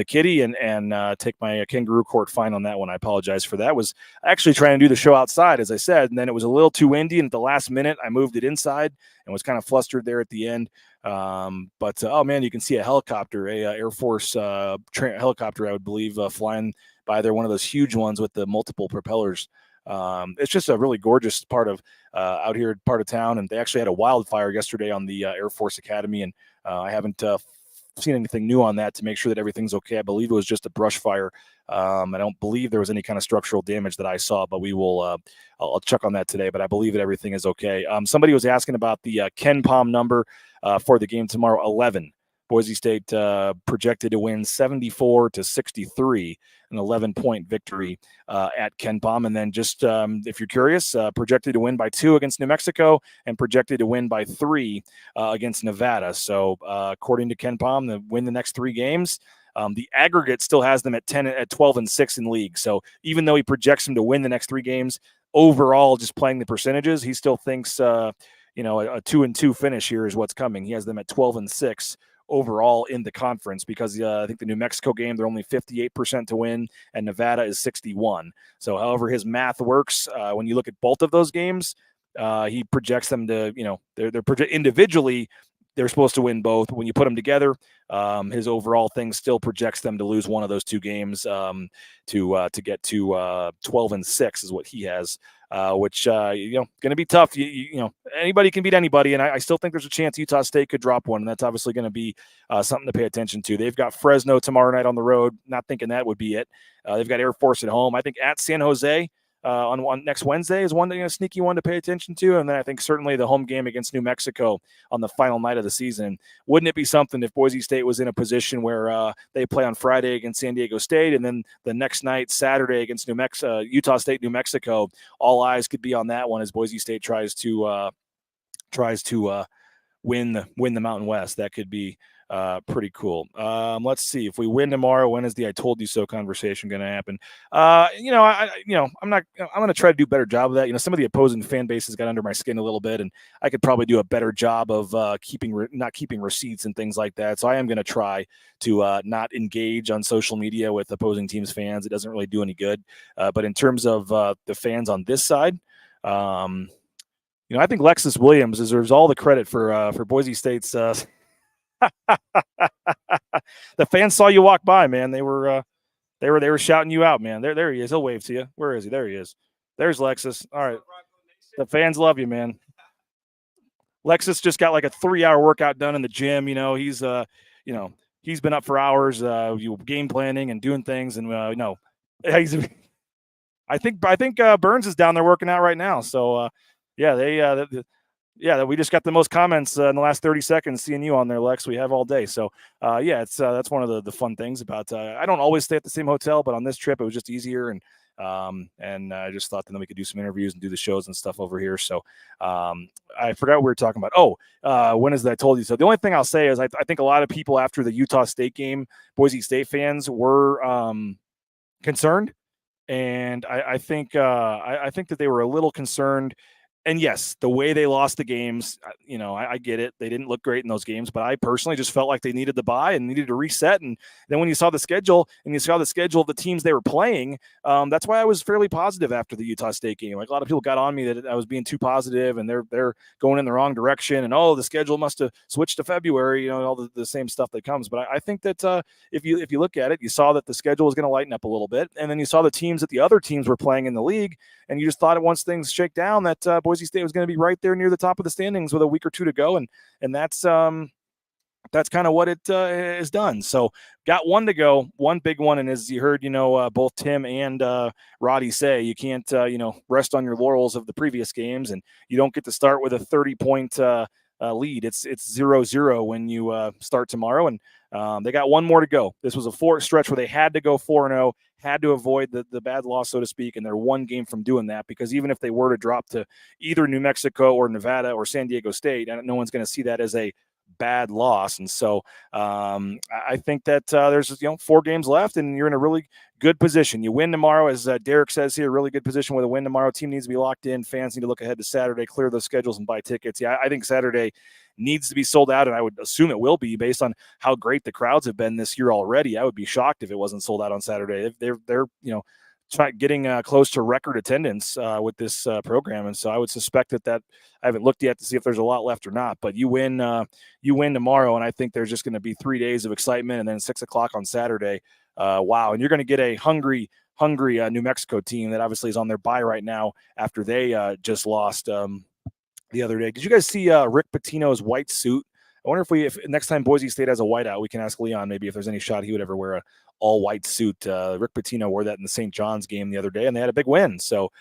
kitty and take my kangaroo court fine on that one. I apologize for that. I was actually trying to do the show outside, as I said, and then it was a little too windy. And at the last minute, I moved it inside and was kind of flustered there at the end. But oh man, you can see a helicopter, Air Force helicopter, I would believe, flying by there, one of those huge ones with the multiple propellers. It's just a really gorgeous part of out here part of town, and they actually had a wildfire yesterday on the Air Force Academy, and I haven't seen anything new on that to make sure that everything's okay. I believe it was just a brush fire. I don't believe there was any kind of structural damage that I saw, but we will I'll check on that today, but I believe that everything is okay. Somebody was asking about the Ken Palm number for the game tomorrow, 11. Boise State projected to win 74-63, an 11-point victory at Ken Palm. And then just if you're curious, projected to win by 2 against New Mexico and projected to win by 3 against Nevada. So according to Ken Palm, they win the next 3 games. The aggregate still has them at 12-6 in league. So even though he projects them to win the next 3 games, overall, just playing the percentages, he still thinks a 2-2 finish here is what's coming. He has them at 12-6. Overall in the conference, because I think the New Mexico game, they're only 58% to win, and Nevada is 61. So however his math works, when you look at both of those games, he projects them to, they're individually, they're supposed to win both. When you put them together, his overall thing still projects them to lose one of those 2 games to get to 12-6 is what he has. Which going to be tough. Anybody can beat anybody, and I still think there's a chance Utah State could drop one, and that's obviously going to be something to pay attention to. They've got Fresno tomorrow night on the road. Not thinking that would be it. They've got Air Force at home. I think at San Jose on next Wednesday is one a sneaky one to pay attention to, and then I think certainly the home game against New Mexico on the final night of the season. Wouldn't it be something if Boise State was in a position where they play on Friday against San Diego State, and then the next night, Saturday, against Utah State, New Mexico? All eyes could be on that one as Boise State tries to win the Mountain West. That could be pretty cool. Let's see, if we win tomorrow, when is the "I told you so" conversation going to happen? I'm going to try to do a better job of that. Some of the opposing fan bases got under my skin a little bit, and I could probably do a better job of not keeping receipts and things like that. So I am going to try to not engage on social media with opposing teams' fans. It doesn't really do any good. But in terms of the fans on this side, I think Lexus Williams deserves all the credit for Boise State's. The fans saw you walk by, man. They were shouting you out, man. There he is. He'll wave to you. Where is he? There he is. There's Lexus. All right. The fans love you, man. Lexus just got like a 3-hour workout done in the gym. He's been up for hours, game planning and doing things, and he's. I think Burns is down there working out right now. So we just got the most comments in the last 30 seconds seeing you on there, Lex. We have all day. So, that's one of the fun things about I don't always stay at the same hotel, but on this trip, it was just easier. And I just thought that then we could do some interviews and do the shows and stuff over here. So I forgot what we were talking about. When is that I told you so? The only thing I'll say is I think a lot of people after the Utah State game, Boise State fans, were concerned. And I think that they were a little concerned. And yes, the way they lost the games, I get it. They didn't look great in those games, but I personally just felt like they needed to bye and needed to reset. And then when you saw the schedule and you saw the schedule of the teams they were playing, that's why I was fairly positive after the Utah State game. Like, a lot of people got on me that I was being too positive and they're going in the wrong direction. And the schedule must have switched to February. All the same stuff that comes. But I think that if you look at it, you saw that the schedule was going to lighten up a little bit, and then you saw the teams that the other teams were playing in the league, and you just thought once things shake down that Boise State was going to be right there near the top of the standings with a week or two to go, and that's kind of what it is done. So got one to go, one big one, and as you heard, both Tim and Roddie say, you can't rest on your laurels of the previous games, and you don't get to start with a 30-point lead. It's 0-0 when you start tomorrow, and they got one more to go. This was a stretch where they had to go 4-0, had to avoid the bad loss, so to speak, and they're one game from doing that, because even if they were to drop to either New Mexico or Nevada or San Diego State, no one's going to see that as a bad loss. And so I think that there's 4 games left, and you're in a really good position. You win tomorrow, as Derek says here, really good position with a win tomorrow. Team needs to be locked in. Fans need to look ahead to Saturday, clear those schedules, and buy tickets. Yeah, I think Saturday needs to be sold out, and I would assume it will be based on how great the crowds have been this year already. I would be shocked if it wasn't sold out on Saturday. They're getting close to record attendance with this program, and so I would suspect that I haven't looked yet to see if there's a lot left or not. But you win tomorrow, and I think there's just going to be 3 days of excitement, and then 6:00 on Saturday. Wow, and you're going to get a hungry New Mexico team that obviously is on their bye right now after they just lost the other day. Did you guys see Rick Pitino's white suit? I wonder if next time Boise State has a whiteout, we can ask Leon maybe if there's any shot he would ever wear a all-white suit. Rick Pitino wore that in the St. John's game the other day, and they had a big win. So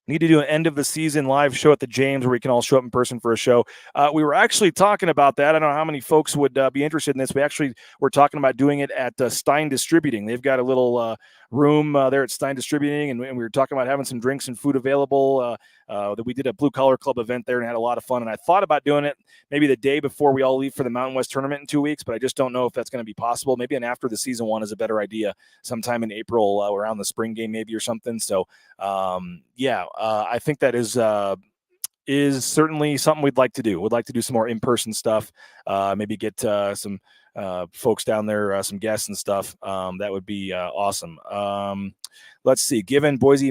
need to do an end-of-the-season live show at the James where we can all show up in person for a show. We were actually talking about that. I don't know how many folks would be interested in this. We actually were talking about doing it at Stein Distributing. They've got a little room there at Stein Distributing, and we were talking about having some drinks and food available. That we did a Blue Collar Club event there and had a lot of fun. And I thought about doing it maybe the day before we all leave for the Mountain West tournament in 2 weeks, but I just don't know if that's going to be possible. Maybe an after the season one is a better idea, sometime in April around the spring game maybe or something. So I think that is certainly something we'd like to do. We'd like to do some more in-person stuff, maybe get some folks down there, some guests and stuff. That would be awesome. Let's see. Given Boise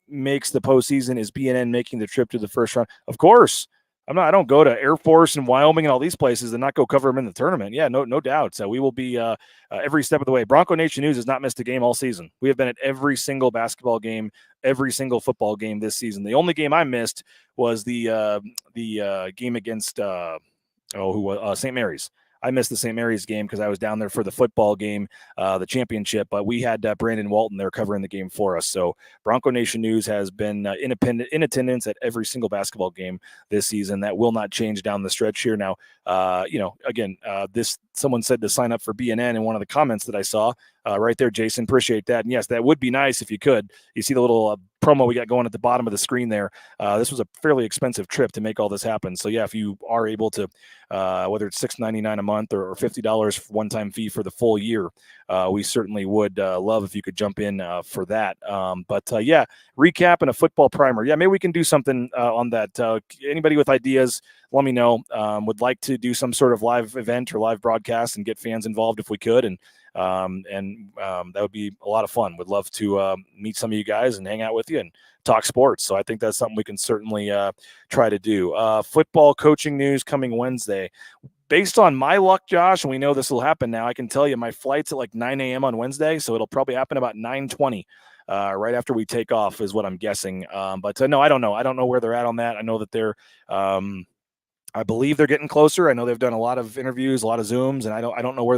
makes the postseason, is BNN making the trip to the first round? Of course. I don't go to Air Force and Wyoming and all these places and not go cover them in the tournament. Yeah, no doubt. So we will be every step of the way. Bronco Nation News has not missed a game all season. We have been at every single basketball game, every single football game this season. The only game I missed was the game against St. Mary's. I missed the St. Mary's game because I was down there for the football game, the championship, but we had Brandon Walton there covering the game for us. So Bronco Nation News has been in attendance at every single basketball game this season. That will not change down the stretch here. Now, someone said to sign up for BNN in one of the comments that I saw right there, Jason. Appreciate that. And yes, that would be nice if you could. You see the little promo we got going at the bottom of the screen there. This was a fairly expensive trip to make all this happen. So yeah, if you are able to, whether it's $6.99 a month or $50 one-time fee for the full year, we certainly would love if you could jump in for that. Yeah, recap and a football primer. Yeah, maybe we can do something on that. Anybody with ideas, let me know. Would like to do some sort of live event or live broadcast and get fans involved if we could. And that would be a lot of fun. Would love to meet some of you guys and hang out with you and talk sports. So I think that's something we can certainly try to do. Football coaching news coming Wednesday. Based on my luck, Josh, and we know this will happen now, I can tell you my flight's at like 9 a.m. on Wednesday, so it'll probably happen about 9:20. Right after we take off is what I'm guessing. No, I don't know. I don't know where they're at on that. I know that they're I believe they're getting closer. I know they've done a lot of interviews, a lot of Zooms, and I don't know where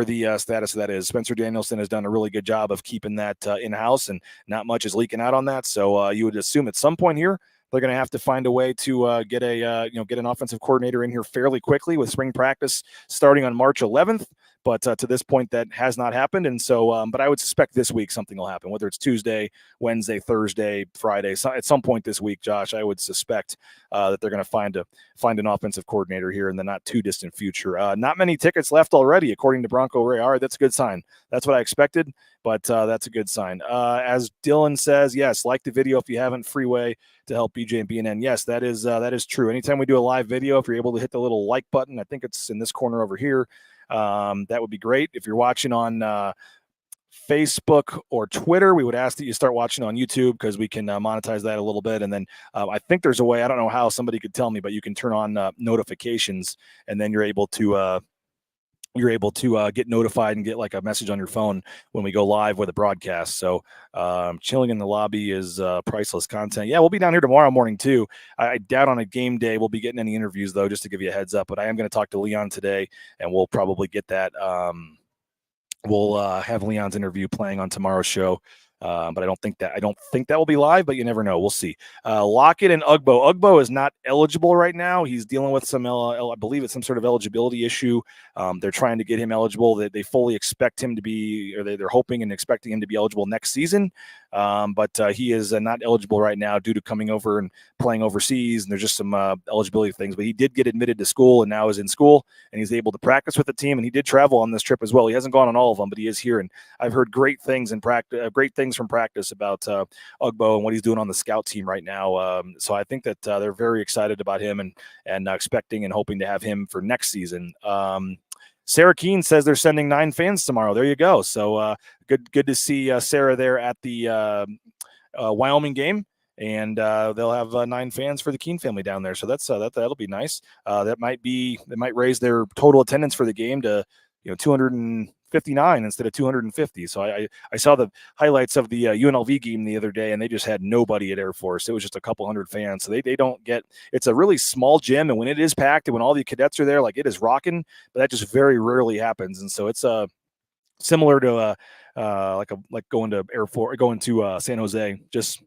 the status of that is. Spencer Danielson has done a really good job of keeping that in-house, and not much is leaking out on that. So you would assume at some point here they're going to have to find a way to get an offensive coordinator in here fairly quickly with spring practice starting on March 11th. But to this point, that has not happened. And so, but I would suspect this week something will happen, whether it's Tuesday, Wednesday, Thursday, Friday. So at some point this week, Josh, I would suspect that they're going to find an offensive coordinator here in the not too distant future. Not many tickets left already, according to Bronco Ray. All right, that's a good sign. That's what I expected, but that's a good sign. As Dylan says, yes, like the video if you haven't. Freeway to help BJ and BNN. Yes, that is true. Anytime we do a live video, if you're able to hit the little like button, I think it's in this corner over here. That would be great. If you're watching on Facebook or Twitter, we would ask that you start watching on YouTube because we can monetize that a little bit. And then I think there's a way, I don't know how, somebody could tell me, but you can turn on notifications, and then you're able to get notified and get like a message on your phone when we go live with a broadcast. So chilling in the lobby is priceless content. Yeah, we'll be down here tomorrow morning too. I doubt on a game day we'll be getting any interviews though, just to give you a heads up. But I am going to talk to Leon today, and we'll probably get that. We'll have Leon's interview playing on tomorrow's show. But I don't think that will be live, but you never know. We'll see. Lockett and Ugbo. Ugbo is not eligible right now. He's dealing with some, I believe it's some sort of eligibility issue. They're trying to get him eligible. They fully expect him to be, or they're hoping and expecting him to be eligible next season. But he is not eligible right now due to coming over and playing overseas. And there's just some eligibility things, but he did get admitted to school and now is in school, and he's able to practice with the team. And he did travel on this trip as well. He hasn't gone on all of them, but he is here. And I've heard great things in practice, from practice about Ugbo and what he's doing on the scout team right now. So I think that they're very excited about him and expecting and hoping to have him for next season. Sarah Keene says they're sending 9 fans tomorrow. There you go. So good to see Sarah there at the Wyoming game, and they'll have 9 fans for the Keene family down there. So that'll be nice. That might raise their total attendance for the game to 259 instead of 250. So I saw the highlights of the UNLV game the other day, and they just had nobody at Air Force. It was just a couple hundred fans. So they don't get, it's a really small gym, and when it is packed and when all the cadets are there, like, it is rocking, but that just very rarely happens. And so it's similar to like going to Air Force, going to San Jose, just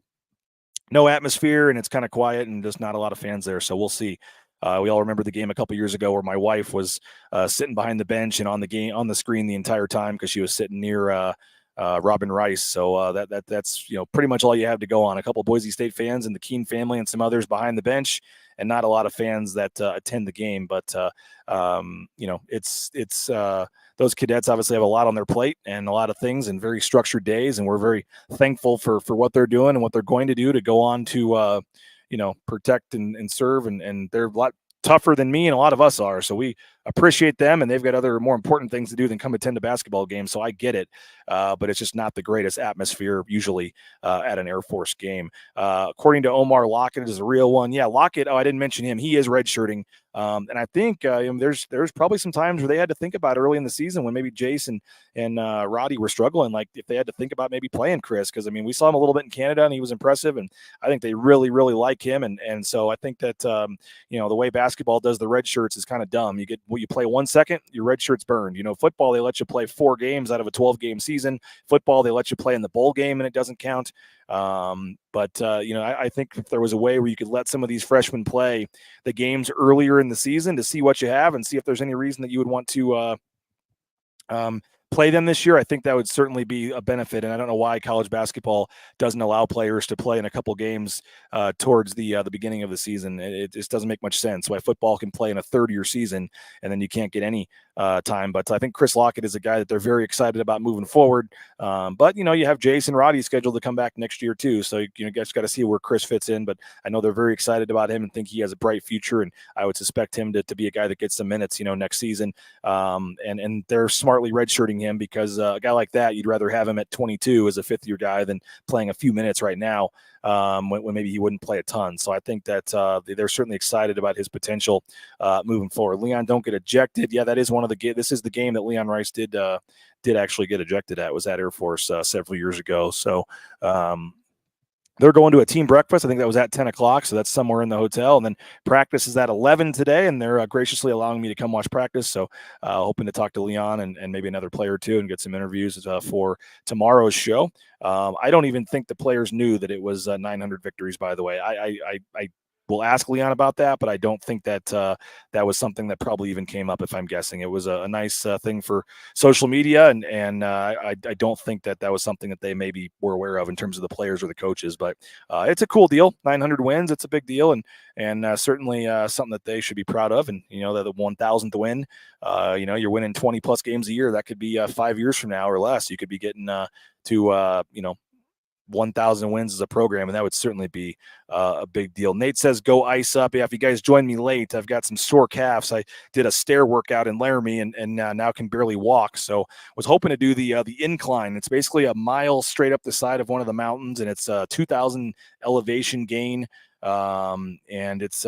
no atmosphere, and it's kind of quiet and just not a lot of fans there. So we'll see. We all remember the game a couple years ago where my wife was sitting behind the bench and on the screen the entire time because she was sitting near Robin Rice. So that's pretty much all you have to go on. A couple of Boise State fans and the Keene family and some others behind the bench, and not a lot of fans that attend the game. But it's those cadets obviously have a lot on their plate and a lot of things and very structured days, and we're very thankful for what they're doing and what they're going to do to go on to protect and serve, and they're a lot tougher than me and a lot of us are. So we appreciate them, and they've got other more important things to do than come attend a basketball game. So I get it, but it's just not the greatest atmosphere usually at an Air Force game. According to Omar, Lockett is a real one. Yeah, Lockett. Oh, I didn't mention him. He is redshirting. And I think there's probably some times where they had to think about early in the season when maybe Jason and Roddie were struggling, like if they had to think about maybe playing Chris, because we saw him a little bit in Canada and he was impressive, and I think they really, really like him. And so I think that the way basketball does the red shirts is kind of dumb. You play 1 second, your red shirt's burned. Football, they let you play 4 games out of a 12-game season. Football, they let you play in the bowl game and it doesn't count. I think if there was a way where you could let some of these freshmen play the games earlier in the season to see what you have and see if there's any reason that you would want to play them this year, I think that would certainly be a benefit. And I don't know why college basketball doesn't allow players to play in a couple games towards the beginning of the season. It just doesn't make much sense why football can play in a third-year season and then you can't get any time. But I think Chris Lockett is a guy that they're very excited about moving forward. But, you have Jason Roddie scheduled to come back next year too. So, you guys got to see where Chris fits in. But I know they're very excited about him and think he has a bright future. And I would suspect him to be a guy that gets some minutes, next season. And they're smartly redshirting him because a guy like that, you'd rather have him at 22 as a fifth-year guy than playing a few minutes right now when maybe he wouldn't play a ton. So I think that they're certainly excited about his potential moving forward. Leon, don't get ejected. Yeah, that is one of the this is the game that Leon Rice did actually get ejected at, was at Air Force several years ago. So they're going to a team breakfast. I think that was at 10 o'clock. So that's somewhere in the hotel. And then practice is at 11 today. And they're graciously allowing me to come watch practice. So hoping to talk to Leon and maybe another player or two and get some interviews for tomorrow's show. I don't even think the players knew that it was 900 victories, by the way. I will ask Leon about that, but I don't think that that was something that probably even came up, if I'm guessing. It was a nice thing for social media, and I don't think that was something that they maybe were aware of in terms of the players or the coaches. But it's a cool deal. 900 wins, it's a big deal, and certainly something that they should be proud of. And, the 1,000th win, you're winning 20-plus games a year. That could be 5 years from now or less. You could be getting to 1,000 wins as a program, and that would certainly be a big deal. Nate says, go ice up. Yeah, if you guys joined me late, I've got some sore calves. I did a stair workout in Laramie and now can barely walk. So was hoping to do the incline. It's basically a mile straight up the side of one of the mountains, and it's 2,000 elevation gain. And it's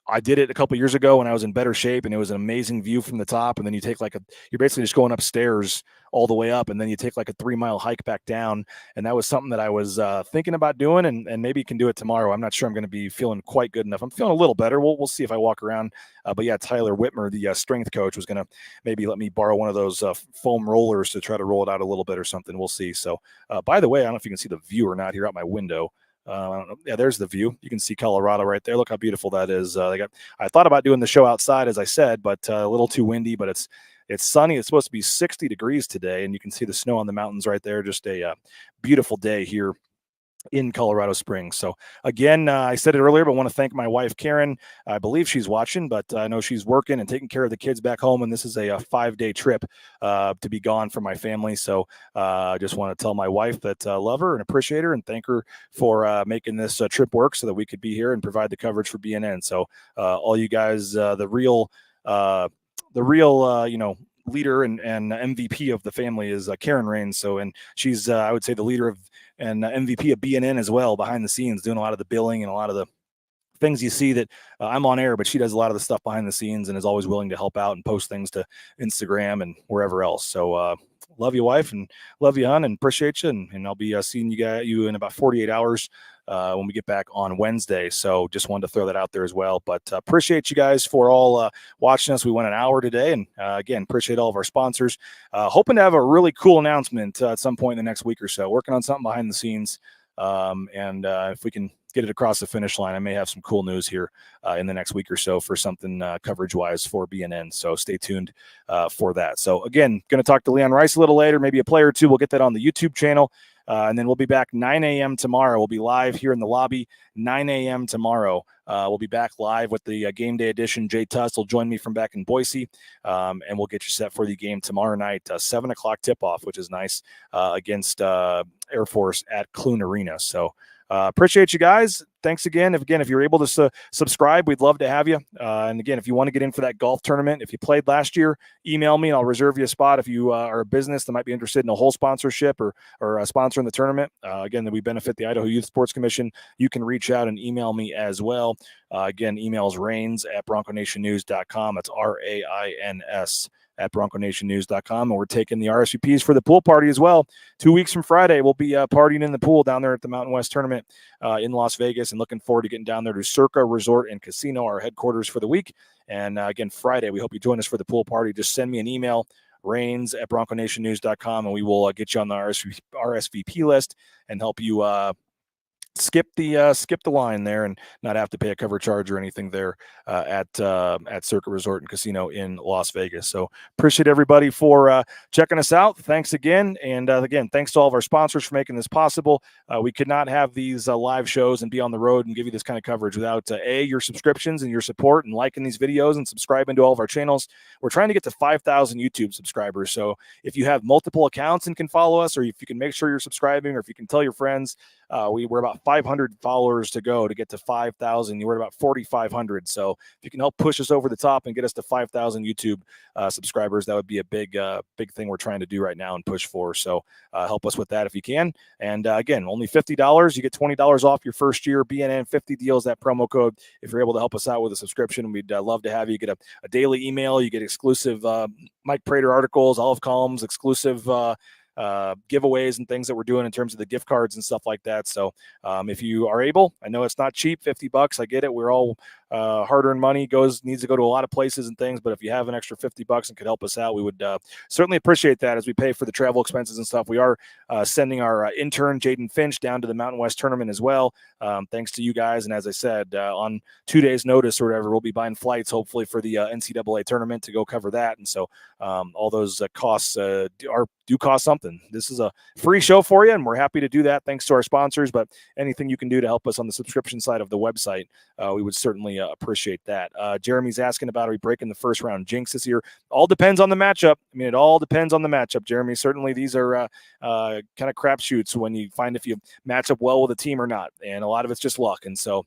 I did it a couple years ago when I was in better shape, and it was an amazing view from the top. And then you take you're basically just going upstairs all the way up, and then you take like a 3-mile hike back down. And that was something that I was thinking about doing, and maybe can do it tomorrow. I'm not sure I'm going to be feeling quite good enough. I'm feeling a little better. We'll see if I walk around. But yeah, Tyler Whitmer, the strength coach, was going to maybe let me borrow one of those foam rollers to try to roll it out a little bit or something. We'll see. So by the way, I don't know if you can see the view or not here out my window. I don't know. Yeah, there's the view. You can see Colorado right there. Look how beautiful that is. I thought about doing the show outside, as I said, but a little too windy. But it's sunny. It's supposed to be 60 degrees today, and you can see the snow on the mountains right there. Just a beautiful day here in Colorado Springs. So again, I said it earlier, but I want to thank my wife, Karen. I believe she's watching, but I know she's working and taking care of the kids back home. And this is a 5-day trip to be gone from my family. So I just want to tell my wife that I love her and appreciate her and thank her for making this trip work so that we could be here and provide the coverage for BNN. So all you guys, the real leader and MVP of the family is Karen Rains. So, and she's, I would say, the leader of and MVP of BNN as well, behind the scenes, doing a lot of the billing and a lot of the things you see that I'm on air, but she does a lot of the stuff behind the scenes and is always willing to help out and post things to Instagram and wherever else. So love you, wife, and love you, hon, and appreciate you. And I'll be seeing you in about 48 hours when we get back on Wednesday. So just wanted to throw that out there as well. But appreciate you guys for all watching us. We went an hour today. And again, appreciate all of our sponsors. Hoping to have a really cool announcement at some point in the next week or so. Working on something behind the scenes. And if we can get it across the finish line, I may have some cool news here in the next week or so for something coverage-wise for BNN. So stay tuned for that. So again, going to talk to Leon Rice a little later, maybe a player or two. We'll get that on the YouTube channel. And then we'll be back 9 a.m. tomorrow. We'll be live here in the lobby, 9 a.m. tomorrow. We'll be back live with the game day edition. Jay Tuss will join me from back in Boise, and we'll get you set for the game tomorrow night, 7 o'clock tip-off, which is nice, against Air Force at Clune Arena. So appreciate you guys. Thanks again. If you're able to subscribe, we'd love to have you. And again, if you want to get in for that golf tournament, if you played last year, email me and I'll reserve you a spot. If you are a business that might be interested in a whole sponsorship or sponsoring the tournament, again, that we benefit the Idaho Youth Sports Commission, you can reach out and email me as well. Again, email is rains@bronconationnews.com. That's RAINS at bronconationnews.com. And we're taking the RSVPs for the pool party as well. 2 weeks from Friday, we'll be partying in the pool down there at the Mountain West Tournament in Las Vegas, and looking forward to getting down there to Circa Resort and Casino, our headquarters for the week. And again, Friday, we hope you join us for the pool party. Just send me an email, rains@bronconationnews.com, and we will get you on the RSVP list and help you skip the line there and not have to pay a cover charge or anything there at Circuit Resort and Casino in Las Vegas. So appreciate everybody for checking us out. Thanks again, and again, thanks to all of our sponsors for making this possible. We could not have these live shows and be on the road and give you this kind of coverage without your subscriptions and your support and liking these videos and subscribing to all of our channels. We're trying to get to 5,000 YouTube subscribers. So if you have multiple accounts and can follow us, or if you can make sure you're subscribing, or if you can tell your friends, we're about 500 followers to go to get to 5,000. We're at about 4,500. So if you can help push us over the top and get us to 5,000 YouTube subscribers, that would be a big thing we're trying to do right now and push for. So help us with that if you can. And again, only $50. You get $20 off your first year. BNN 50 deals, that promo code. If you're able to help us out with a subscription, we'd love to have you. Get a daily email. You get exclusive Mike Prater articles, olive columns, exclusive giveaways and things that we're doing in terms of the gift cards and stuff like that. So if you are able, I know it's not cheap, $50. I get it. We're all hard-earned money needs to go to a lot of places and things, but if you have an extra $50 and could help us out, we would certainly appreciate that as we pay for the travel expenses and stuff. We are sending our intern Jaden Finch down to the Mountain West tournament as well, thanks to you guys. And as I said, on 2 days notice or whatever, we'll be buying flights hopefully for the NCAA tournament to go cover that. And so all those costs do cost something. This is a free show for you, and we're happy to do that thanks to our sponsors, but anything you can do to help us on the subscription side of the website, we would certainly appreciate that. Jeremy's asking about, are we breaking the first round jinx this year? All depends on the matchup. I mean, it all depends on the matchup, Jeremy. Certainly these are kind of crapshoots when you find if you match up well with a team or not, and a lot of it's just luck. And so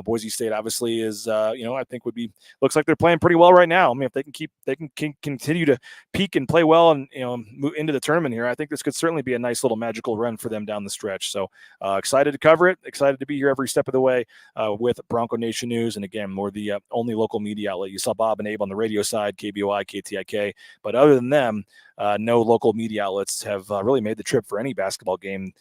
Boise State obviously is, I think looks like they're playing pretty well right now. I mean, if they can continue to peak and play well and move into the tournament here, I think this could certainly be a nice little magical run for them down the stretch. So excited to cover it, excited to be here every step of the way with Bronco Nation News. And again, we're the only local media outlet. You saw Bob and Abe on the radio side, KBOI, KTIK, but other than them, no local media outlets have really made the trip for any basketball game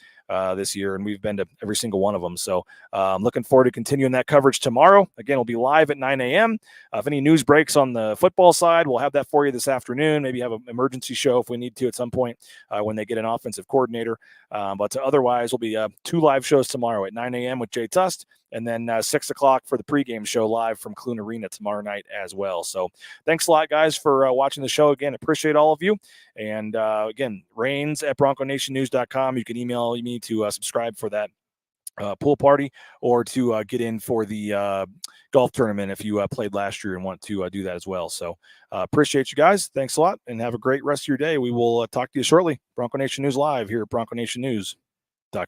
this year, and we've been to every single one of them. So I'm looking forward to continuing that coverage tomorrow. Again, we'll be live at 9 a.m. If any news breaks on the football side, we'll have that for you this afternoon. Maybe have an emergency show if we need to at some point when they get an offensive coordinator. But otherwise, we'll be 2 live shows tomorrow at 9 a.m. with Jay Tust, and then 6 o'clock for the pregame show live from Clune Arena tomorrow night as well. So thanks a lot, guys, for watching the show. Again, appreciate all of you. And again, Rains at BroncoNationNews.com. You can email me to subscribe for that pool party, or to get in for the golf tournament if you played last year and want to do that as well. So appreciate you guys. Thanks a lot, and have a great rest of your day. We will talk to you shortly. Bronco Nation News live here at BroncoNationNews.com.